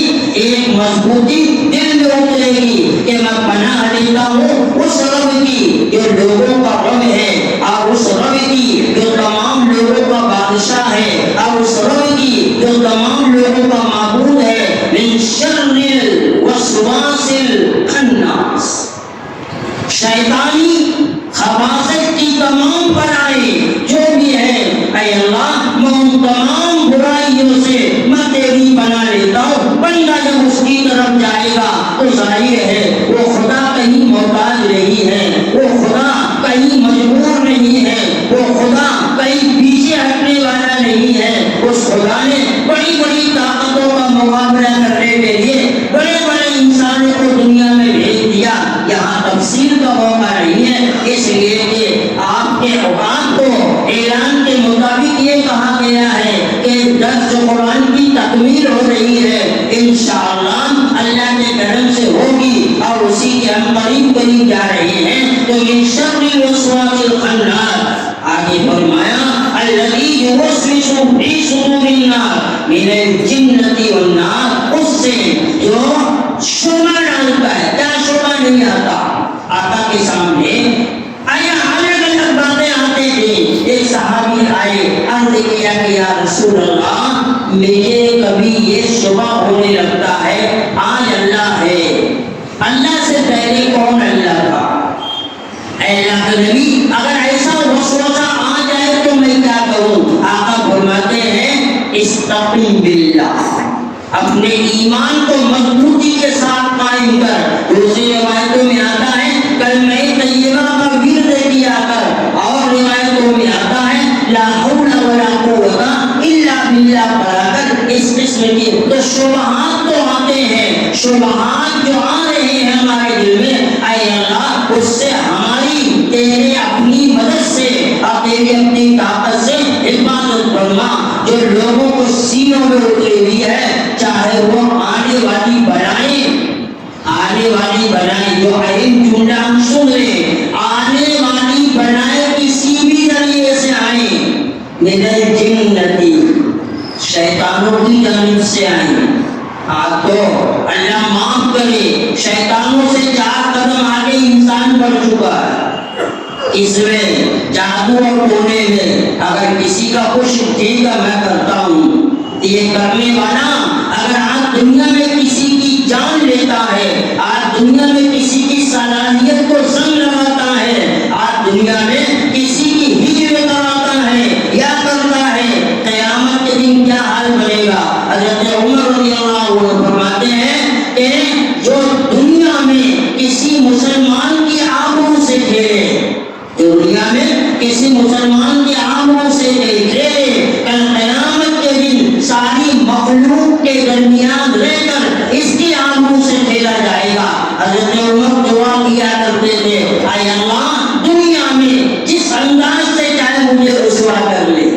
ایک مضبوطی دل میں اترے گی کہ میں پناہ لیتا ہوں اس رب کی جو لوگوں کا رب ہے، اور اس رب کی جو تمام لوگوں کا بادشاہ ہے، اور اس رب کی جو تمام لوگوں کا معبود ہے، من شر الوسواس الخناس، شیطانی خباثت کی تمام برائیں جو بھی ہے، اے اللہ میں ان تمام برائیوں سے میں تیری پناہ لیتا ہوں۔ بندہ جب اس کی طرف جائے گا تو ظاہر ہے وہ خدا کہیں محتاج نہیں ہے، وہ خدا کہیں مجبور نہیں ہے، وہ خدا کہیں پیچھے ہٹنے والا نہیں ہے۔ اس خدا نے بڑی بڑی طاقتوں کا مقابلہ کرنے کے لیے بڑے بڑے انسانوں کو دنیا میں بھیج دیا۔ یہاں تفصیل کا موقع نہیں ہے، اس لیے کہ آپ کے اوقات کو اعلان کے مطابق یہ کہا گیا ہے کہ درس قرآن کی تکمیل ہو رہی ہے، انشاءاللہ اللہ کے کرم سے ہوگی اور اسی کے ہم قریب جا رہے ہیں۔ تو من شر الوسواس الخناس، آگے فرمایا الذی یوسوس فی صدور الناس من الجنۃ والناس، اس سے جو شبہ ڈالتا ہے، کیا شبہ نہیں آتا آقا کے سامنے آیا الگ الگ باتیں آتے تھے۔ ایک صحابی آئے، عرض کیا کہ یا رسول اللہ مجھے کبھی یہ شبہ ہونے لگتا ہے آج اللہ ہے، اللہ سے پہلے کون اللہ تھا؟ اے اللہ کے نبی اگر ایسا وسوسہ آ جائے تو میں کیا کروں؟ آقا فرماتے ہیں استقم باللہ، اپنے ایمان کو مضبوطی کے ساتھ قائم کر۔ دوسری روایتوں میں آتا ہے کلمہ طیبہ کا ورد کیا کر، اور روایتوں میں آتا ہے لا حول ولا قوت الا باللہ پڑھا کر۔ اس قسم کی تو شبہات تو آتے ہیں، شبہات جو آ رہے ہیں ہمارے دل میں، اے اللہ اس سے ہماری تیرے اپنی مدد سے اور تیری اپنی طاقت سے حفاظت فرما۔ جو لوگوں کو سینوں میں اتری ہوئی ہے، چاہے وہ آنے والی بنائیں جو علم چونڈا ہم سن لیں، آنے والی بنائیں کسی بھی ذریعے سے آئیں، من الجنتی، شیطان شیطانوں کی جانب سے آئیں. تو اللہ معاف کرے، شیطانوں سے 4 قدم آگے انسان بڑھ چکا ہے. اس میں جادو اور ٹونے میں اگر کسی کا کچھ ٹھیک ہے میں کرتا ہوں، یہ کرنے والا اگر آج دنیا میں کسی کی جان لیتا ہے، آج دنیا میں کسی کی صلاحیت کو زنگ لگاتا ہے، آج دنیا میں کسی کی ہجر کراتا ہے یا کرتا ہے، قیامت کے دن کیا حال بنے گا؟ حضرت عمر رضی اللہ عنہ فرماتے ہیں کہ جو دنیا میں کسی مسلمان کی آبرو سے کھیلے، دنیا میں کسی مسلمان کی آبرو سے کھیلے، کل قیامت کے دن ساری مخلوق کے درمیان رہ کر اس کی آبرو سے کھیلا جائے گا. حضرت عمر دعا کیا کرتے تھے، اے اللہ دنیا میں جس انداز سے چاہے مجھے رسوا کر لے،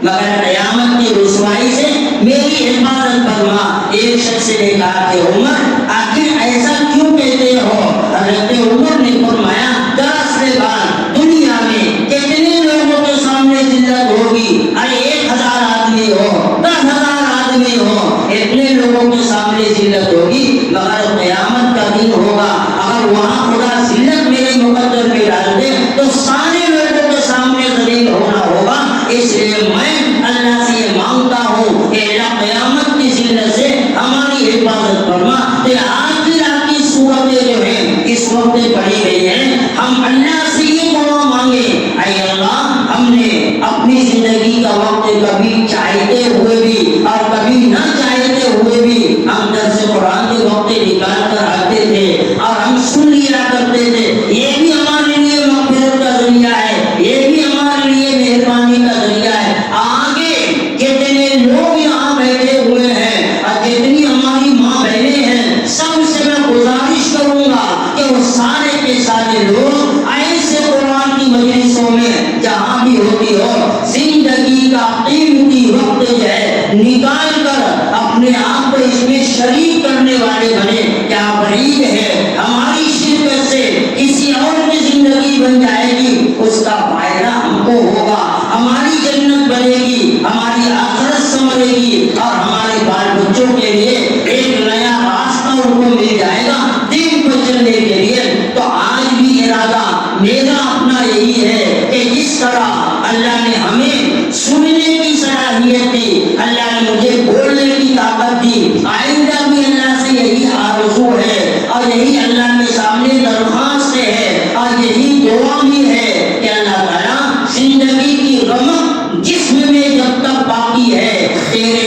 مگر قیامت کی رسوائی سے میری حفاظت فرما. ایک شخص نے کہا کہ عمر آخر ایسا کیوں کہتے ہو؟ حضرت عمر نے فرمایا، 10 بار دنیا میں کتنے لوگوں کے سامنے ذلت ہوگی؟ ارے 1000 آدمی ہو، 10,000 آدمی ہو، اتنے لوگوں کے سامنے ذلت ہوگی، مگر قیامت کا دن ہوگا اگر وہاں خدا ذلت میرے مقدر میں ڈال دے تو سارے لوگوں کے سامنے ذلیل ہونا ہوگا. اس لیے میں اللہ سے یہ مانگتا ہوں کہ اللہ قیامت کی ذلت سے ہماری حفاظت فرما. آج کی رات کی صورتیں جو ہیں اس وقت پڑھی گئی ہیں، ہم اللہ سے یہ دعا مانگے، اے اللہ ہم نے اپنی زندگی کا وقت کبھی چاہتے ہوئے بھی اور کبھی نہ چاہتے ہوئے بھی ہم درس قرآن کے وقت نکال کر آتے تھے اور ہم سن لیا کرتے تھے. یہ بھی ہمارے لیے مغفرت کا ذریعہ ہے، یہ بھی ہمارے لیے مہربانی کا ذریعہ ہے. آگے کتنے لوگ یہاں بیٹھے ہوئے ہیں اور جتنی ہماری ماں بہنیں ہیں، سب سے میں گزارش کروں گا کہ وہ سارے کے سارے لوگ ایسے قرآن کی مجلسوں میں جہاں بھی ہوتی ہو زندگی کا قیمتی وقت جو ہے نکال کر اپنے آپ کو اس میں شریک کرنے والے بنے. کیا بعید ہے ہماری شرکت سے کسی اور کی زندگی بن جائے گی، اس کا فائدہ ہم کو ہوگا، ہماری جنت بنے گی، ہماری آخرت سنورے گی اور ہمارے بال بچوں کے لیے ایک نیا راستہ ان کو مل جائے گا دین پر چلنے کے لیے. تو آج بھی ارادہ میرا اپنا یہی ہے کہ جس طرح اللہ نے ہمیں سننے کی صلاحیت دی، اللہ نے مجھے بولنے کی طاقت دی، آئندہ بھی اللہ سے یہی آرزو ہے اور یہی اللہ کے سامنے درخواست ہے اور یہی دعا بھی ہے کہ اللہ تعالیٰ زندگی کی رمق جسم میں جب تک باقی ہے تیرے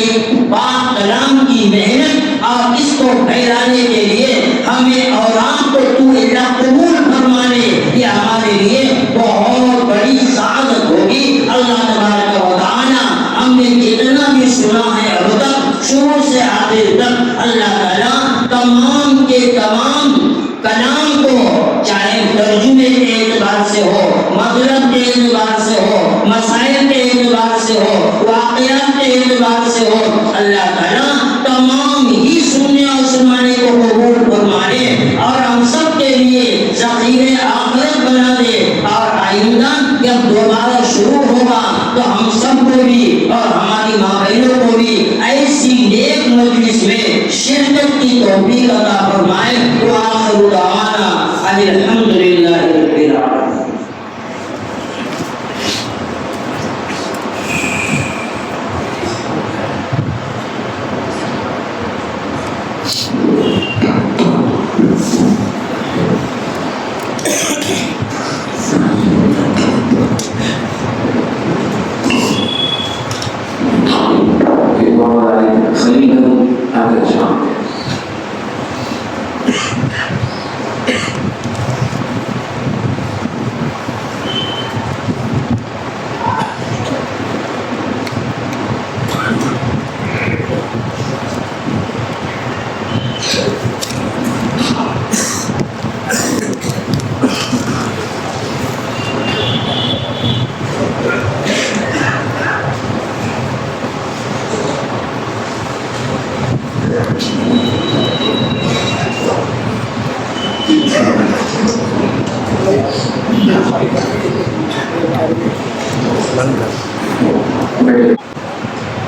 پاک کلام کی محنت اور اس کو پھیلانے کے لیے ہمیں اور آپ کو تو اللہ قبول فرمانے، یہ ہمارے لیے بہت بڑی سعادت ہوگی. اللہ تبارک و تعالیٰ ہم نے جتنا بھی سنا ہے اب تک شروع سے آخر تک، اللہ تعالیٰ تمام کے تمام کلام کو چاہے ترجمے کے اعتبار سے ہو، مطلب کے اعتبار سے ہو، مسائل کے اعتبار سے ہو، واقعات کے اعتبار سے ہو، اللہ تعالیٰ تمام ہی سننے اور سنانے کو قبول فرمائے اور ہم سب کے لیے ذخیرے آخرت بنا دے. اور آئندہ جب دوبارہ شروع ہوگا تو ہم سب کو بھی اور ہماری ماں بہنوں کو بھی ایسی نیک مجلس میں شرکت کی توفیق عطا فرمائے. وآخر دعوانا ان الحمدللہ رب العالمین.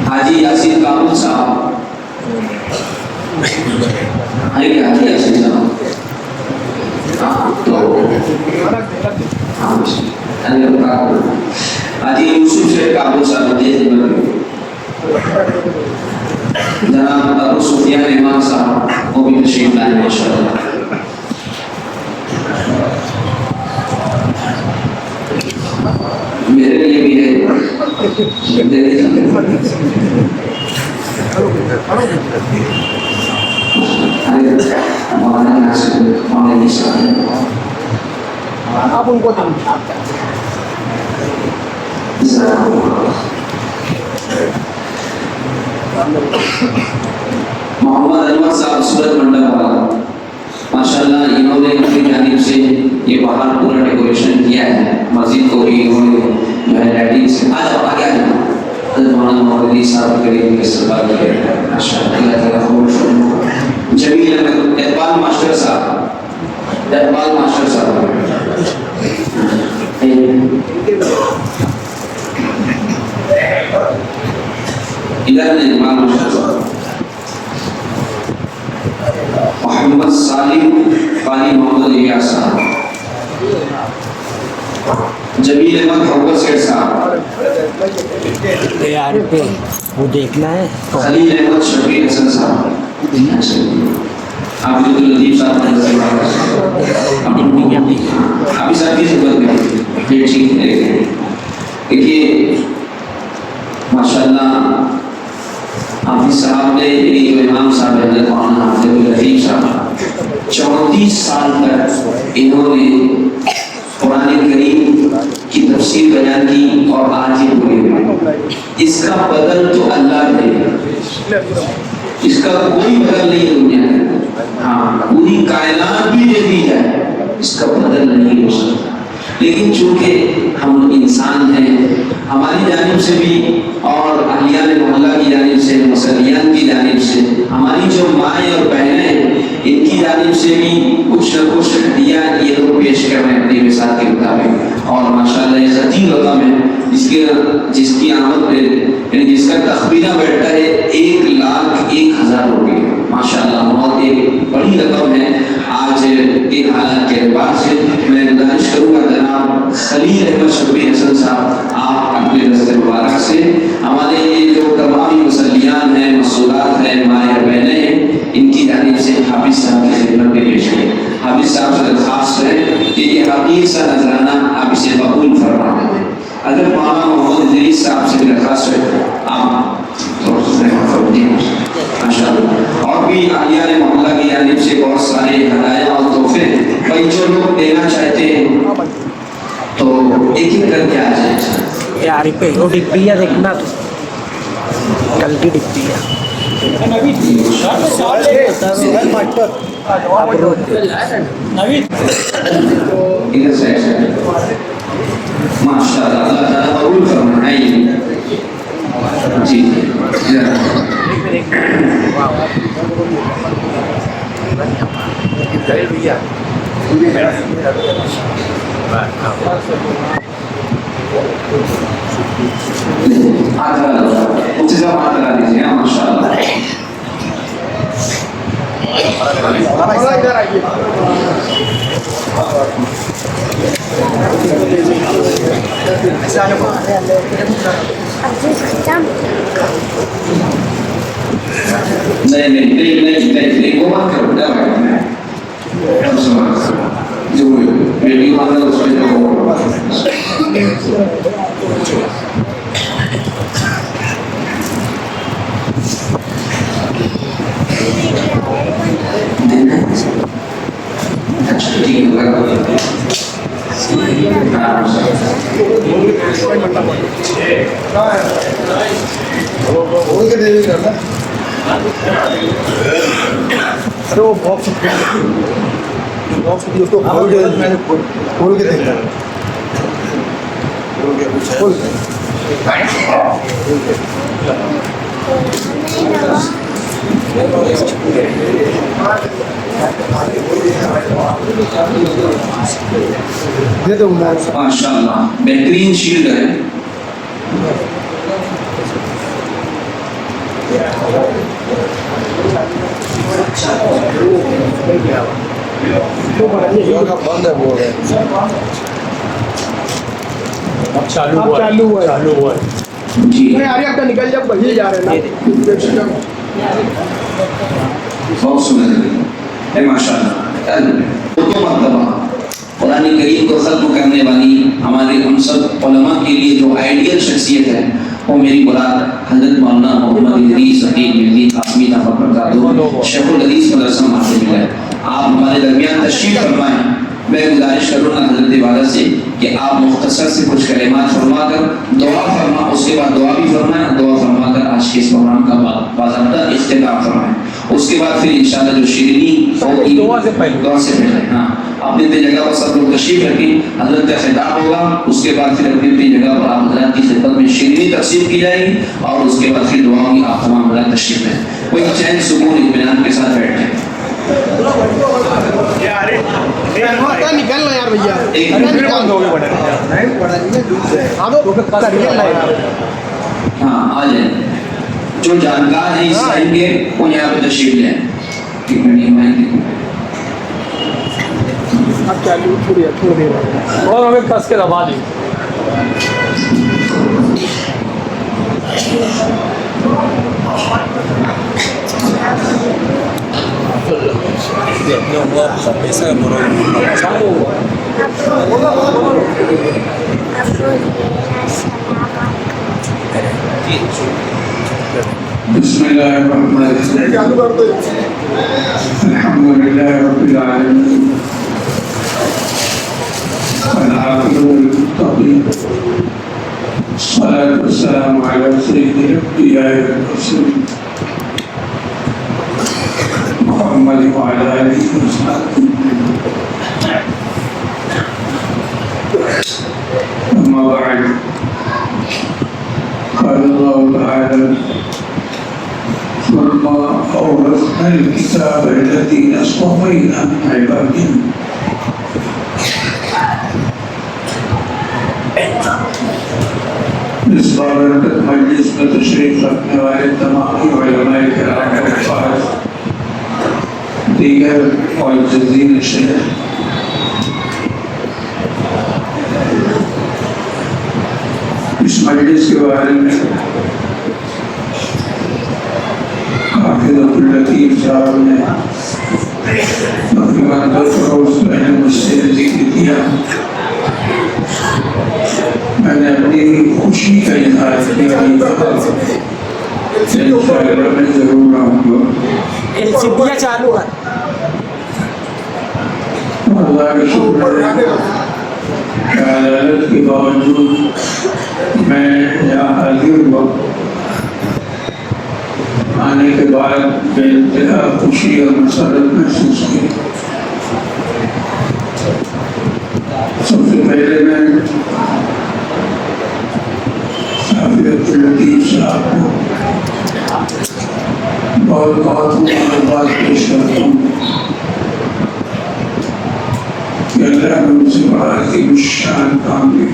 حاجی یاسین کابل لے کے آ گیا سیدھا آج یوسف سے کابل صاحب جناب ابو سفیان امام صاحب وہ بھی تشریف لائے ماشاءاللہ. میرے لیے بھی ہے مولانا ناصر مولانا صاحب آپ ان کو محمد انور صاحب سورت منڈا والا ماشاءاللہ انہوں نے اپنی جانب سے یہ باہر پورا ڈیکوریشن کیا ہے. مسجد کو بھی انہوں نے جو ہے لائٹنگ سے آگے آ جانا حضرت مولانا محمد صاحب کریم کے استقبال کیا ماشاءاللہ. اللہ تعالیٰ خوش جمیل اقبال ماسٹر صاحب اقبال ماسٹر صاحب ادھر نے اقبال ماسٹر صاحب محمد سالم قاری محمد الیاس صاحب جمیل احمد حوض سیٹ صاحب یار پہ وہ دیکھنا ہے. خلیل احمد شفیع حسن صاحب عبد اللطیف صاحب ابھی صاحب کی خدمت میں دیکھیے ماشاءاللہ حافظ صاحب نے جو امام صاحب حضرت مولانا حافظ الرحیم صاحب 34 سال تک انہوں نے قرآن کریم کی تفسیر بیان کی اور آج یہ پوری ہوئی. اس کا بدل تو اللہ دے, اس کا کوئی بدل نہیں ہے دنیا میں. ہاں پوری کائنات بھی دے دی جائے اس کا بدل نہیں ہو سکتا. لیکن چونکہ ہم انسان ہیں ہماری جانب سے بھی اور اہلیان محلہ کی جانب سے مسلیان کی جانب سے ہماری جو مائیں اور بہنیں ہیں ان کی جانب سے بھی کچھ نہ کچھ ہدیہ یہ لوگ پیش کر رہے ہیں اپنی مثال کے مطابق. اور ماشاءاللہ یہ عظیم رقم ہے جس کی آمد پہ یعنی جس کا تخمینہ بیٹھتا ہے 1,01,000 روپے ماشاءاللہ. بہت ایک بڑی رقم ہے. آج ان حالات کے اعتبار سے میں گزارش کروں گا جناب خلیل احمد شفیع حسن صاحب آپ اپنے دست مبارک سے ہمارے یہ جو تمام مسلیان ہیں مسئولات ہیں مائیں بہنیں ہیں ان کی جانب سے حافظ صاحب کی خدمت میں پیش کریں. حافظ صاحب سے درخواست ہے کہ یہ حقیق سا نذرانہ آپ اسے قبول فرمائیں. اگر مولانا محمد ادریس صاحب سے درخواست ہے آپ اور بھی اہلیان محلہ کی جانب سے بہت سارے ہدایات اور تحفے بھائی جو لوگ دینا چاہتے ہیں تو ایک ایک کر کے آ جائیں. یار پہ وہ ڈپیا دیکھنا تو کل کی ڈپیا ماشاء اللہ اللہ تعالیٰ قبول فرمائے. جی نہیں وہ بات کرو جو ویڈیو آنا اس میں ارے وہ باکس اس کو کھول کے دیکھنا ماشاء اللہ بہترین شیلڈ ہے. بند ہے بول رہے ہیں اب چالو اب ہوا چالو ہوا ہے. چالو ہوا ہے. جی نہیں آ رہی آپ کا نکل جب وہی جا رہے ہیں بہت سندر ہے ماشاء اللہ. دو مرتبہ قرآن کریم کو ختم کرنے والی ہمارے ہم سب علماء کے لیے جو آئیڈیل شخصیت ہے وہ میری مراد حضرت مولانا محمد ادریس عقیل مہدی قاسمی دامت برکاتہ شیخ الحدیث مدرسہ مہاجر ہے. آپ ہمارے درمیان تشریف فرمائیں. میں گزارش کروں گا حضرت والا سے کہ آپ مختصر سے کچھ کلمات فرما کر دعا فرما، اس کے بعد دعا بھی فرمائیں، دعا فرما کر آج کے اس پروگرام کا باضابطہ اختتام فرمائیں. اس کے بعد پھر انشاءاللہ جو شیرینی ہوگی دعا سے پہلے ہاں اپنی اپنی جگہ پر سب لوگ تشریف رکھیں. حضرت کا خطاب ہوگا، اس کے بعد پھر اپنی اپنی جگہ پر آپ حضرات کی خدمت میں شیرینی تقسیم کی جائے گی اور اس کے بعد پھر دعا ہوگی. آپ تمام حضرات تشریف لیں، کوئی چین سکون اطمینان کے ساتھ بیٹھ جائیں. نکلنا یار بھیا پھر بند ہو گئے ہاں آ جائیں. جو جانکار ہیں اس لائن کے وہ یہاں پہ تشریف لیں. ایک منٹ مائک اب چالو چھوڑ دے اور ہمیں کس کے دبا دی. بسم الله الرحمن الرحيم الحمد لله رب العالمين والعاقبة للمتقين الصلاة والسلام على سيد الأنبياء والمرسلين محمد وعلى آله وصحبه أما بعد قال الله تعالى ثم أورثنا الكتاب الذين اصطفينا من عبادنا اس بابرکت مجلس میں تشریف رکھنے والے تمام علماء کرام و حفاظ، دیگر معززین شہر، اس مجلس کے بارے میں حافظ عبداللطیف صاحب نے تقریباً 10 روز پہلے مجھ سے ذکر کیا. میں نے اپنی خوشی کا اظہار کیا انشاءاللہ میں ضرور آؤں گا. چالو ہے. اللہ کا شکر ہے کہ عدالت کے باوجود میں یہاں حاضر ہوا. آنے کے بعد بے انتہا خوشی اور مسرت محسوس کی. سب سے پہلے میں حافظ عبداللطیف صاحب کو بہت بہت مبارکباد پیش کرتا ہوں کہ اللہ نے ان سے بڑا عظیم شان کام دیا.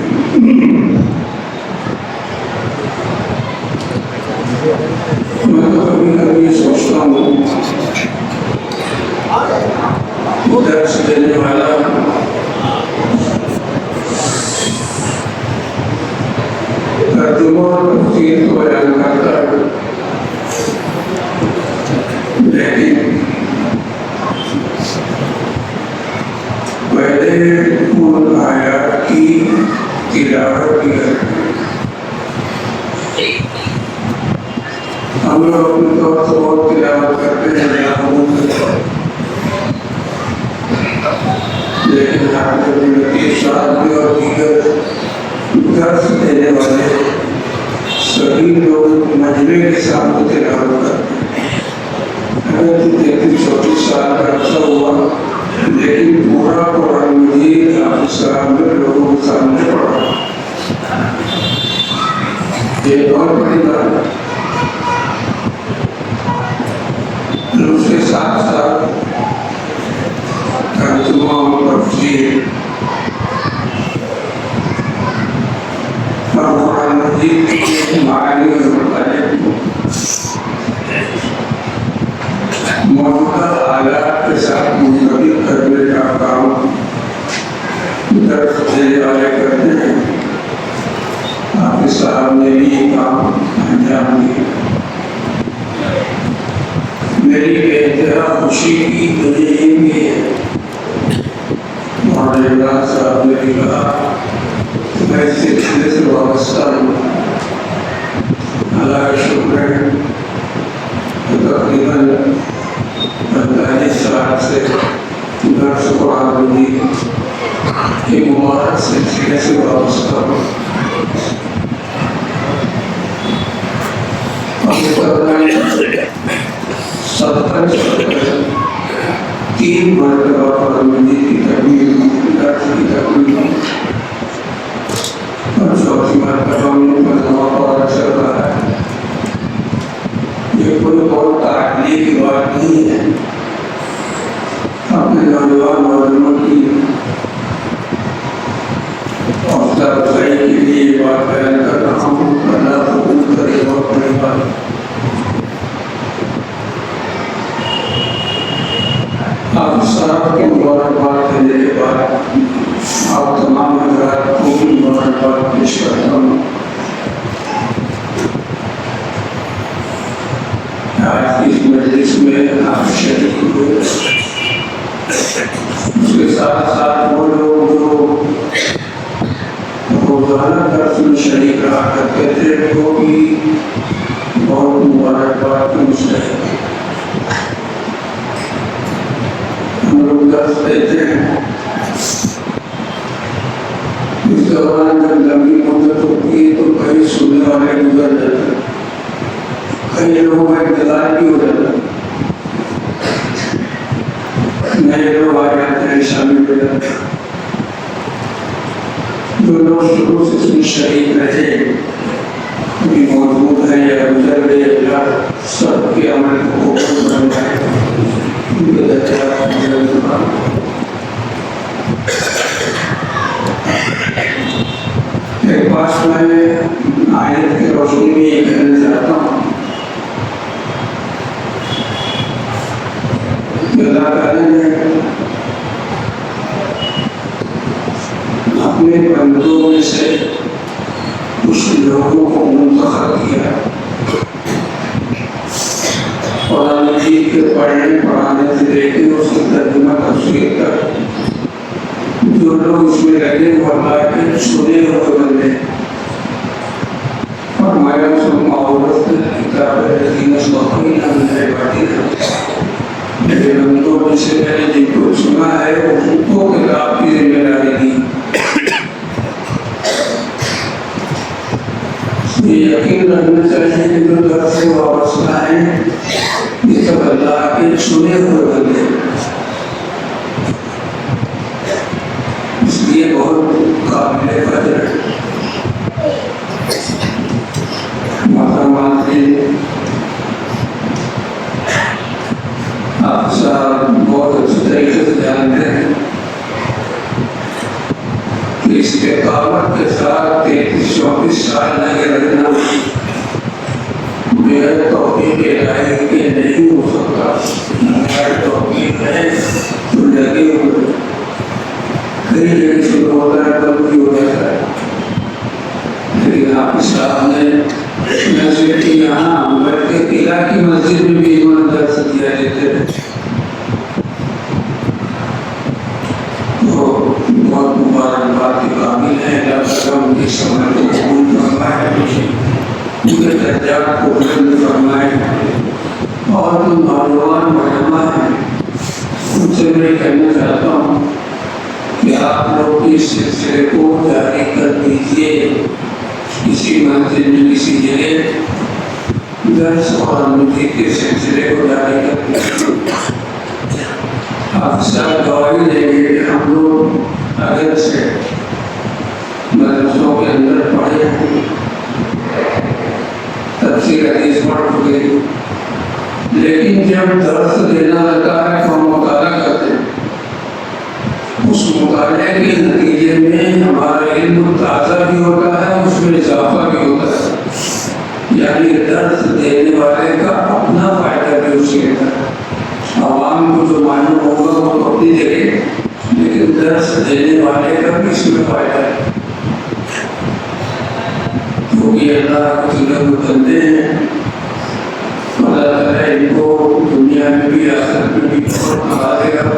میں تو کبھی کبھی سوچتا ہوں درس دینے والا ترجمہ اور تفسیر کو بیان کرتا ہے، لیکن پہلے ان آیات کی تلاوت کیا. ہم لوگ اپنے طور سے بہت تلاوت کرتے ہیں لیکن حافظ عبداللطیف صاحب بھی اور دیگر درس دینے والے سبھی لوگ مجمع کے سامنے تلاوت کرتے ہیں. اگر 33-34 سال کا عرصہ ہوا لیکن پورا قرآن مجید حافظ صاحب نے لوگوں کے سامنے پڑھا. یہ بہت بڑی بات ہے. اس کے ساتھ ساتھ ترجمہ اور تفسیر اور قرآن مجید کی معانی اور مطالب موجودہ حالات کے ساتھ منتقل کرنے کا کام درس دینے والے کرتے ہیں، حافظ صاحب نے بھی یہ کام انجام دیا۔ میری بے انتہا خوشی کی وجہ یہ بھی ہے، مولانا عمران صاحب نے بھی کہا میں اس سلسلے سے وابستہ ہوں۔ اللہ کا شکر ہے تقریباً 45 سال سے درس قرآن مجید کے مبارک سلسلے سے وابستہ ہوں۔ تین مرتبہ قرآن مجید کی تکمیل درس کی تکمیل اور چوتھی مرتبہ میں مجموعہ پڑھا چل رہا ہے۔ یہ کوئی بہت تعلیمی کی بات نہیں ہے، اپنے نوجوان علماء کی حوصلہ افزائی کے لیے یہ بات بیان کر رہا ہوں۔ اللہ قبول کرے اور بڑی بات۔ آپ صاحب کی مبارکباد دینے کے بعد آپ تمام حضرات کو بھی مبارکباد پیش کرتا ہوں۔ آج کی اس مجلس میں آپ شریک ہوئے، اس کے ساتھ ساتھ وہ لوگ جو روزانہ درس میں شریک رہا کرتے تھے وہ بھی بہت مبارکباد کی مستحق ہیں۔ ہم لوگ درس دیتے ہیں، اس دوران جب لمبی مدت ہوتی ہے تو کئی سننے والے گزر جاتے ہیں، کئی لوگوں کا انتظار بھی ہو جاتا ہے، نئے لوگ آ جاتے ہیں، شامل ہو جاتے ہیں۔ جو لوگ شروع سے اس میں شریک رہے بھی موجود ہیں یا گزر گئے، اللہ سب کے عمل کو قبول بن جائے۔ ایک بات میں آیت کی روشنی میں یہ کہنا چاہتا ہوں کہ اللہ تعالیٰ نے اپنے بندوں میں سے کچھ لوگوں کو منتخب کیا، قرآن مجید کے پڑھنے پڑھانے سے لے کے اس کی ترجمہ تفسیر تک جو لوگ اس میں لگے وہ اللہ کے چنے ہوئے بندے۔ فرمایا ثم اورثنا الکتاب الذین اصطفینا من عبادنا، میرے بندوں میں سے میں نے جن کو چنا ہے ان کو کتاب کی ذمہ داری دی۔ یہ یقین رکھنا چاہیے کہ جو درس سے وابستہ ہیں یہ سب اللہ کے چنے ہوئے بندے، اس لیے بہت قابل قدر ہے۔ محترمات کے آپ صاحب بہت اچھی طریقے سے جانتے ہیں کہ اس کے قابل کے ساتھ 33-34 سال لگے رہنا میرے توفیق الہی کے نہیں ہو سکتا۔ میرے توفیق ہے تو لگے ہوئے، کئی جگہ شروع ہوتا ہے تب بھی ہو جاتا ہے، لیکن آپ صاحب نے نظر کی یہاں بلکہ قلعہ کی مسجد میں بھی ایمان درس دیا دیتے ہیں، تو بہت مبارکباد کے قابل ہے۔ اللہ تعالیٰ ان کی سمجھ کو قبول فرمائے، ان کے درجات کو بلند فرمائے، اور جو نوجوان علماء ہیں ان سے میں کہنا چاہتا ہوں کہ آپ لوگ اس سلسلے کو جاری کر دیجیے، کسی منزل میں کسی جگہ درس قرآن مجید کے سلسلے کو جاری کر دیجیے۔ آپ سب گواہی دیں گے کہ ہم لوگ اگر سے مدرسوں کے اندر پڑھے ہیں، تفسیر حدیث پڑھ چکے، لیکن جب درس دینا لگتا ہے تو ہم مطالعہ کرتے ہیں، اس مطالعے کے نتیجے میں ہمارا علم تازہ بھی ہوتا ہے، اس میں اضافہ بھی ہوتا ہے، یعنی درس دینے والے کا اپنا فائدہ بھی اس کے اندر ہے۔ عوام کو جو معلوم ہوگا وہ اپنی جگہ، لیکن درس دینے والے کا بھی اس میں فائدہ ہے، کیونکہ اللہ کے جو بندے ہیں اللہ تعالیٰ ان کو دنیا میں بھی آخرت میں بھی بہت نوازے گا۔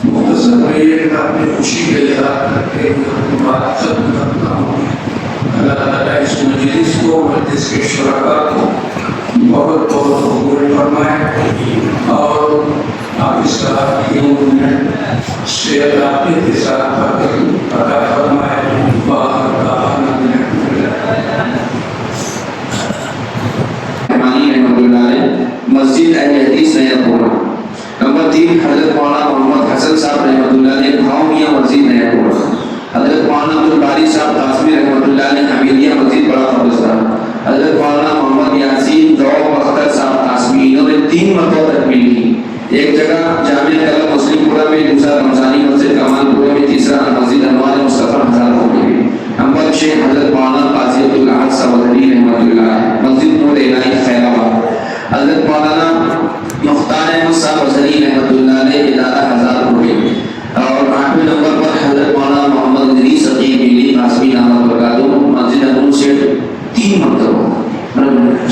مختصر میں یہ کہ اپنی خوشی کے اظہار کر کے بات ختم کرتا ہوں۔ اللہ تعالیٰ اس مجلس کو، مجلس کے شرکاء کو بہت بہت قبول فرمائے اور آپ اس کا صحت عافیت کے ساتھ عطا فرمائے۔ وآخر دعوانا مسجد اہل حدیث نیا پورا۔ نمبر 3 حضرت مولانا محمد حسن صاحب رحمۃ اللہ علیہ بھاؤ میاں مسجد نیا پورا۔ حضرت مولانا عبد الباری صاحب قاسمی رحمۃ اللہ علیہ حمیدیہ مسجد بڑا قبرستان۔ حضرت مولانا محمد یاسین ذوق اختر صاحب قاسمی، انہوں نے 3 مرتبہ تکمیل کی، ایک جگہ جامع کلب مسلم پورہ میں، دوسرا رمضانی مسجد کمال پورہ میں، تیسرا مسجد انوار مصطفیٰ ہزار پورہ میں۔ نمبر 6 حضرت مولانا قاضی عبدالاحد سعودی رحمۃ اللہ علیہ مسجد نور الہی خیر آباد۔ حضرت مولانا مختار احمد صاحب ازہری رحمۃ اللہ علیہ ادارہ ہزار پورے۔ اور 8ویں نمبر پر حضرت مولانا محمد ادریس عقیل ملی قاسمی دامت برکاتہ مسجد انور سے 3 مرتبہ،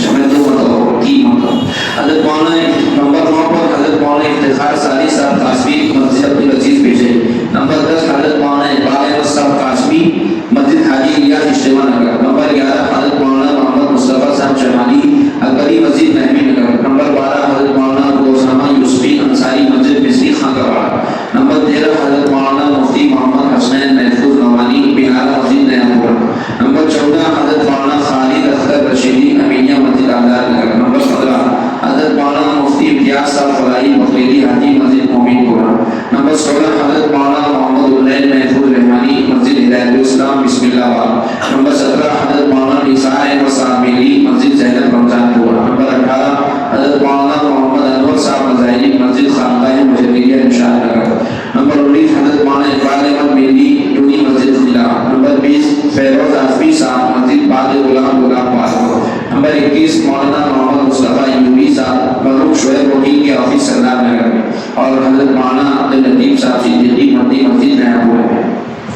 شامل 2 مرتبہ 3 مرتبہ۔ حضرت مولانا نمبر 9 پر حضرت مولانا افتخار سالی صاحب قاسمی مسجد عبدالعزیز پیشے۔ نمبر 10 حضرت مولانا اقبال احمد صاحب قاسمی مسجد حاجی الیاس اجتماع نگر۔ نمبر 11 حضرت مولانا محمد مصطفیٰ صاحب شمالی اکبری مسجد مہمی نگر۔ نمبر 12 حضرت مولانا گوسامہ یوسفی انصاری مسجد مصری خان کباڑ۔ نمبر 13 حضرت مولانا مفتی محمد حسنین محفوظ نعمانی بہار مسجد نیا پورہ۔ نمبر 14 حضرت مولانا خالد اختر رشیدی امینیہ مسجد آزاد نگر۔ نمبر 15 حضرت مولانا مفتی امتیاز صاحب فلاحی مغربی حاجی مسجد مومن پورہ۔ نمبر 16 حضرت مولانا محمد العین محفوظ رحمانی مسجد ہدایت الاسلام بسم اللہ آباد۔ نمبر 17 حضرت مولانا عیسیٰ احمد صاحب میلی مسجد زینب رمضان پورہ۔ نمبر 18 حضرت مولانا محمد انور صاحب مظاہری مسجد خانقاہ مجددیہ نشاد نگر۔ نمبر 19 حضرت مولانا اقبال احمد میلی یونی مسجد خلا۔ نمبر 20 فیروز آصفی صاحب مسجد باد غلام پاس۔ نمبر 21 مولانا محمد مصطفیٰ یوبی صاحب مرحوم شعیب وکیل کے آفس سردار نگر میں۔ اور حضرت مولانا عبداللطیف صاحب صدیقی مدنی مسجد نیا پورہ میں۔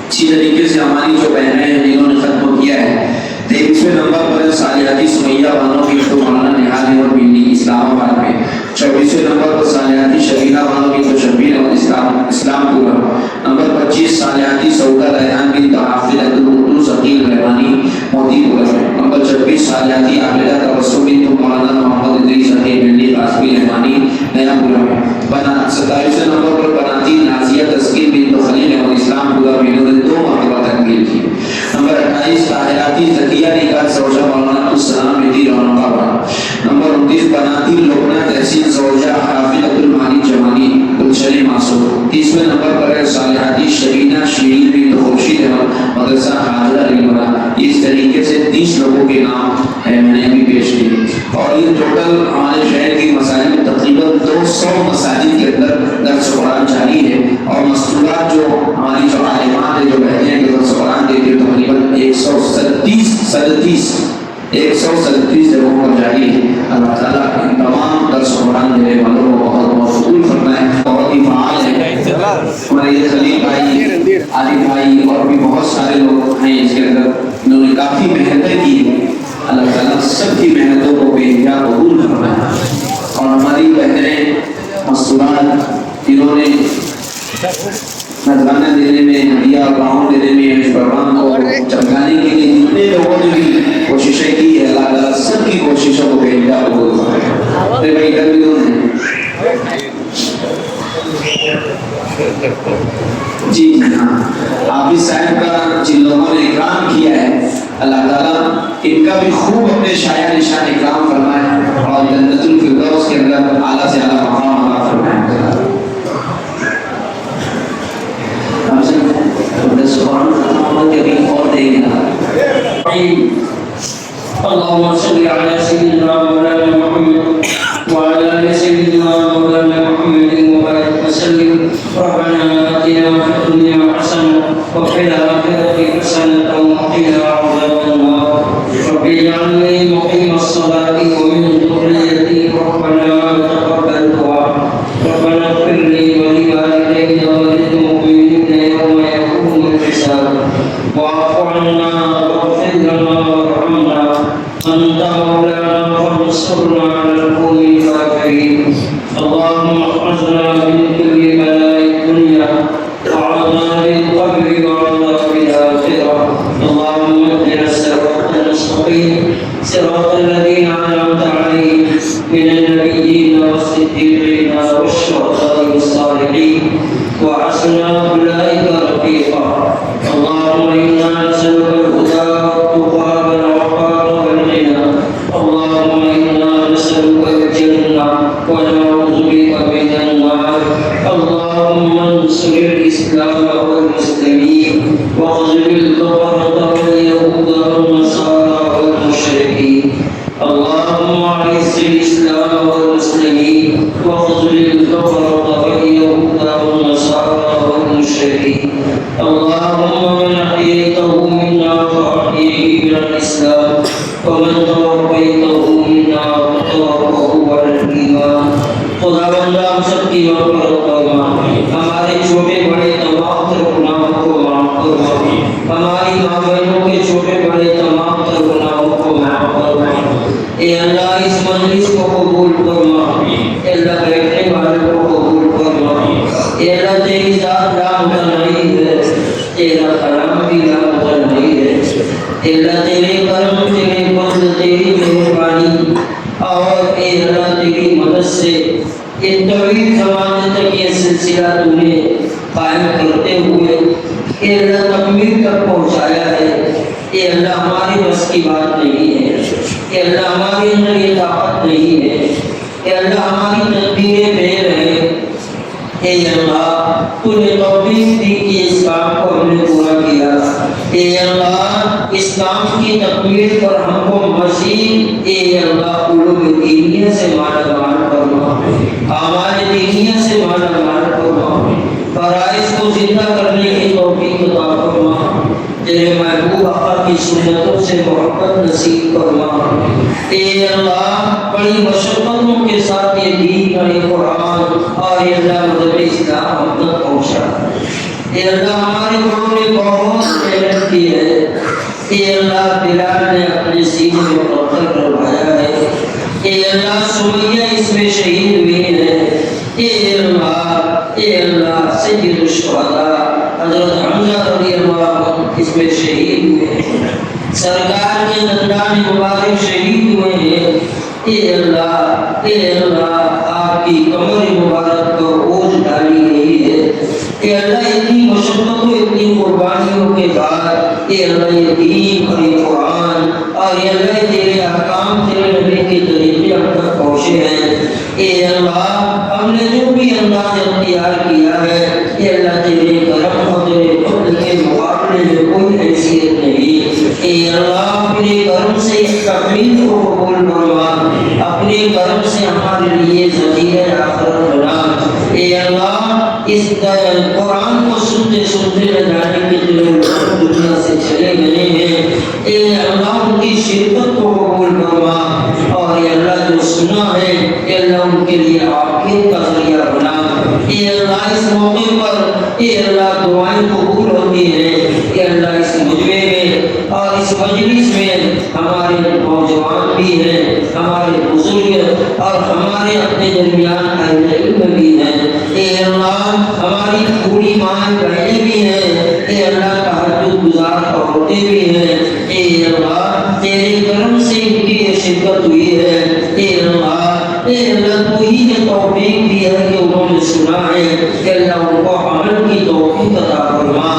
اسی طریقے سے ہماری جو بہنیں ہیں جنہوں نے ختم کیا ہے، 23ویں نمبر پر صالحاتی سمیہ بانو کی تو مولانا نہال احمد میلی اسلام آباد میں۔ 24ویں نمبر پر صالحاتی شبیرہ بانو کی تو شبیر احمد اسلام پورہ۔ نمبر 25 صالحاتی سعودہ ریحان بن حافظ عبدالقدوس عقیل رحمانی موتی پورہ میں۔ نمبر 26 صالحاتی عابدہ تبسم بن تو مولانا محمد ادریس عقیل ملی قاسمی رحمانی نیا پورہ میں۔ 27ویں نمبر پر بناتی نازیہ تسکین بن خلیل احمد اسلام پورہ میں، انہوں نے 2 مرتبہ تکمیل کی۔ نمبر 28 طاہراتی زکیہ نکاح زوجہ مولانا عبدالسلام بیٹی رونق آباد۔ نمبر 29 بناتی لبنہ تحسین زوجہ حافظ عبدالمالک جمالی گلشن معصوم۔ 30ویں نمبر پر ہے صالحاتی شبینہ شیرین بن خورشید احمد مدرسہ حاضرہ علمرہ۔ اس طریقے سے 30 لوگوں کے نام میں نے ابھی پیش کیے، اور یہ ٹوٹل ہمارے شہر کی مساجد تقریباً 200 مساجد کے اندر درس قرآن جاری ہے، اور مستورات جو ہماری جو عالمات ہیں جو بہنیں ہیں جو درس قرآن دیتی ہے تقریباً 137 جگہوں پر جاری ہے۔ اللہ تعالیٰ ان تمام درس قرآن دینے والوں کو بہت بہت قبول فرمائے۔ بہت ہی فعال ہے ہمارے یہ خلیل بھائی، علی بھائی اور بھی بہت سارے لوگ ہیں اس کے اندر، انہوں نے کافی محنتیں کی ہیں۔ اللہ تعالیٰ سب کی محنتوں کو بے انتہا قبول فرمائے۔ اور ہماری بہنیں مستورات جنہوں نے نذرانہ دینے میں، ہدیہ اور گاؤں دینے میں، اس پروگرام کو چمکانے کے لیے جتنے لوگوں نے بھی کوششیں کی ہے، اللہ تعالیٰ سب کی کوششوں کو بے انتہا قبول فرمائے۔ میرے بھائی ادھر بھی دونوں ہیں جی ہاں، حافظ صاحب کا جن لوگوں نے اکرام کیا ہے، اللہ تعالیٰ ان کا بھی خوب اپنے شایع نشان اکرام فرمائے اور جنت الفردوس کے اندر اعلیٰ سے اعلیٰ مقام عطا فرمائے۔ اللهم صل على سيدنا مولانا محمد وعلى ال سيدنا مولانا محمد وبارك وسلم. ربنا آتنا في الدنيا حسنة وفي الآخرة حسنة وقنا عذاب النار. رب اجعلني مقيم الصلاة ومن ذريتي ربنا تقبل دعاء. وحسن أولئك رفيقا. اللهم إنا نسألك الهدى والتقى والعفاف والغنى. اللهم إنا نسألك الجنة ونعوذ بك من النار. اللهم انصر الإسلام والمسلمين واخذل الكفرة واليهود والنصارى والمشركين. اللهم أعز الإسلام والمسلمين واخذل الكفرة واليهود والنصارى والمشركين. اللهم من أحييته منا فأحيه من الإسلام ومن توفيته منا فتوفه على الإيمان. خداوند ہم سب کی مغفرت فرما، ہمارے چھوٹے بڑے تمام تر گناہوں کو معاف فرما، ہماری ماں بہنوں کے چھوٹے بڑے تمام تر گناہوں کو معاف فرما. اے اللہ اس مجلس کو قبول فرما، اے اللہ بیٹھنے والوں کو قبول فرما. اے اللہ تیری ذات لامحدود نہیں ہے، تیرا کلام بھی لامحدود نہیں ہے. اے اللہ تیرے کرم، تیرے فضل، تیری مہربانی اور اے اللہ تیری مدد سے یہ طویل زمانے تک یہ سلسلہ تو نے قائم کرتے ہوئے اے اللہ تکمیل تک پہنچایا ہے. اے اللہ ہماری بس کی بات نہیں ہے، اے اللہ ہمارے اندر یہ طاقت نہیں ہے، اے اللہ ہماری تدبیریں بیر ہیں. اے اللہ تو نے توفیق دی کہ اس کام کو ہم نے پورا کیا. اے اللہ اس کام کی تکمیل پر ہم کو مزید اے اللہ علوم دینیہ سے مالا مال فرما، ہمارے دینیہ سے مالا مال فرما، فرائض کو زندہ کرنے کی توفیق عطا فرما. تیرے محبوب آقا کی سنتوں سے محبت نصیب فرما. اے اللہ بڑی مشقتوں کے ساتھ یہ دین اور یہ قرآن اور یہ اللہ مذہب اسلام ہم تک پہنچا. اے اللہ ہمارے بڑوں نے بہت محنت کی ہے. اے اللہ بلال نے اپنے سینے میں پتھر کروایا ہے. اے اللہ سمیہ اس میں شہید ہوئی ہے. اے اللہ سید الشہداء حضرت حمزہ رضی اللہ عنہ اس میں شہید ہوئے ہیں. سرکار کے دندان مبارک شہید ہوئے ہیں. اے اللہ آپ کی کمر مبارک پر اوجھ ڈالی گئی ہے. اے اللہ اتنی مشقتوں اتنی قربانیوں کے بعد اے اللہ یہ دین اور یہ قرآن اور یہ اللہ تیرے احکام تیرے نبی کے طریقے ہم تک پہنچے ہیں. اے اللہ ہم نے جو بھی انداز اختیار کیا ہے اے اللہ تیرے کرم اور تیرے فضل کے مقابلے میں کوئی حیثیت نہیں. اے اللہ اپنے کرم سے اس تکمیل کو قبول فرما، اپنے کرم سے ہمارے لیے ذخیرہ آخرت بنا. اے اللہ اس قرآن کو سنتے سنتے نہ جانے کے دنوں دنیا سے چلے گئے ہیں. اے اللہ ان کی شرکت کو قبول فرما اور اے اللہ جو سنا ہے اے اللہ ان کے لیے عافیت کا ذریعہ بنا. اے اللہ اس موقع پر اے اللہ دعائیں قبول ہوتی ہیں. اے اللہ اس مجمع میں اور اس مجلس میں ہمارے نوجوان بھی ہیں، ہمارے بزرگ اور ہمارے اپنے درمیان اہل علم بھی ہیں. اے اللہ ہماری پوری ماں بہنیں بھی ہیں. اے اللہ تہجد گزار عورتیں بھی ہیں. اے اللہ تیرے کرم سے ان کی یہ شرکت ہوئی ہے. اے اللہ تو ہی نے توفیق دی ہے کہ انہوں نے سنا ہے. اے اللہ ان کو عمل کی توفیق عطا فرما.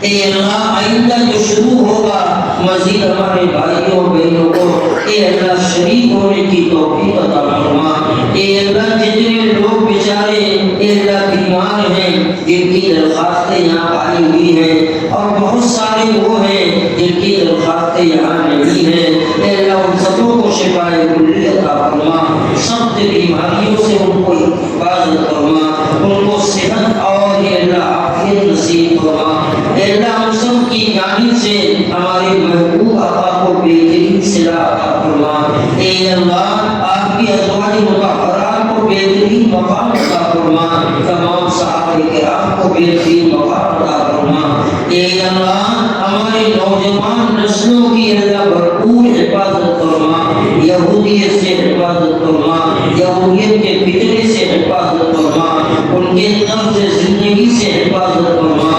اے اللہ آئندہ جو شروع ہوگا مزید ہمارے بھائیوں بہنوں کو اے اللہ شریک ہونے کی توفیق عطا فرما. اے اللہ جتنے لوگ بیچارے اے اللہ بیمار ہیں جن کی درخواستیں یہاں آئی ہوئی ہیں اور بہت سارے وہ ہیں جن کی درخواستیں یہاں نہیں ہیں. اے اللہ ان سبوں کو شفاء کلی عطا فرما. سب بیماریوں سے ان کو حفاظت فرما، ان کو صحت اور اے اللہ عافیت نصیب فرما. اے اللہ ہم سب کی جانب سے ہمارے محبوب آقا کو بہترین صلاح عطا فرما. اے اللہ آپ کی ازواج مطہرات کو بہترین مقام عطا فرما. تمام صحابہ کرام کو بہترین مقام عطا فرما. اے اللہ ہمارے نوجوان نسلوں کی اللہ بھرپور حفاظت فرما. یہودیت سے حفاظت فرما، یہودیت کے فتنے سے حفاظت فرما، ان کے طرز زندگی سے حفاظت فرما،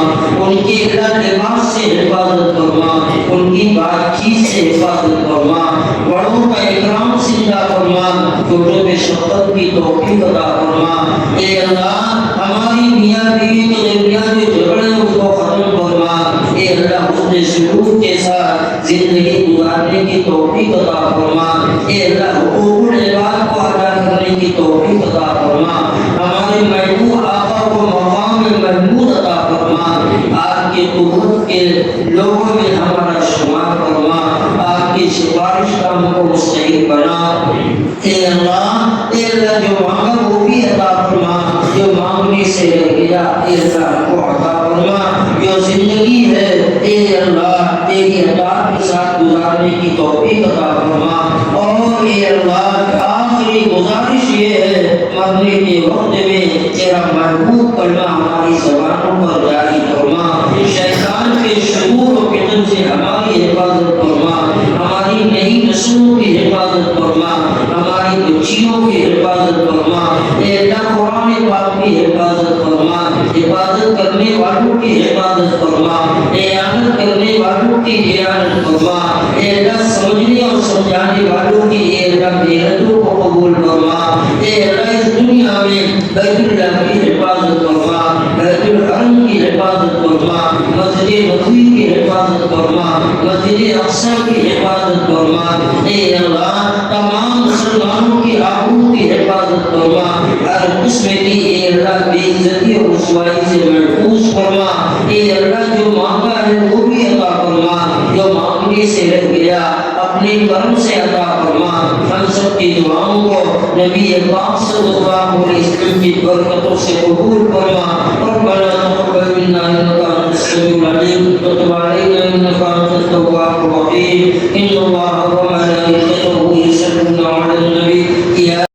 ان کے لباس سے حفاظت فرما، ان کی بات چیت سے حفاظت فرما، بڑوں کا اکرام زندہ فرما. چھوٹوں میں شفقت کی توفیق عطا فرما اے اللہ ہماری میاں بیوی کے درمیان جو جھگڑے ہیں اس کو ختم فرما اے اللہ حسن سلوک کے ساتھ زندگی گزارنے کی توفیق عطا فرما اے اللہ حقوق العباد کو ادا کرنے کی توفیق عطا فرما ہمارے محبوب آقا کو مقام محمود عطا فرما آپ کے قدرت کے لوگوں میں ہمارا شمار فرما آپ کی سفارش کا ہم کو مستحق بنا اے اللہ جو مانگا وہ بھی عطا فرما جو مانگنے سے رہ گیا اے اللہ کو عطا فرما جو زندگی ہے اے اللہ تیری عطا کے ساتھ گزارنے کی توفیق عطا فرما اور اے اللہ آخری گزارش یہ ہے مرنے کے وقت میں تیرا محبوب کلمہ ہماری زبانوں پر جاری فرما شیطان کے شرور و فتن سے ہماری حفاظت فرما ہماری نئی نسلوں کی حفاظت فرما ہماری بچیوں کی حفاظت فرما اے اللہ قرآن پاک کی حفاظت فرما حفاظت کرنے والوں کی حفاظت فرما اعانت کرنے والوں کی اعانت فرما اے اللہ سمجھنے اور سمجھانے والوں کی اے اللہ محنتوں کو قبول فرما اے اللہ اس دنیا میں بیت اللہ کی حفاظت فرما بیت الحرم کی حفاظت فرما مسجد نبوی کی حفاظت فرما مسجد اقصی کی حفاظت فرما اے اللہ تمام مسلمانوں کی آبرو کی حفاظت فرما ہر قسم کی اے اللہ بے عزتی اور رسوائی سے محفوظ فرما اے اللہ جو مانگا ہے وہ بھی عطا فرما جو مانگنے سے رہ گیا اپنے کرم سے عطا فرما ہم سب کی دعاؤں کو نبی پاک صلی اللہ علیہ وسلم کی برکتوں سے قبول فرما ربنا تقبل منا انك انت السميع العليم وتب علينا انك انت التواب الرحيم ان الله وملائكته يصلون على النبي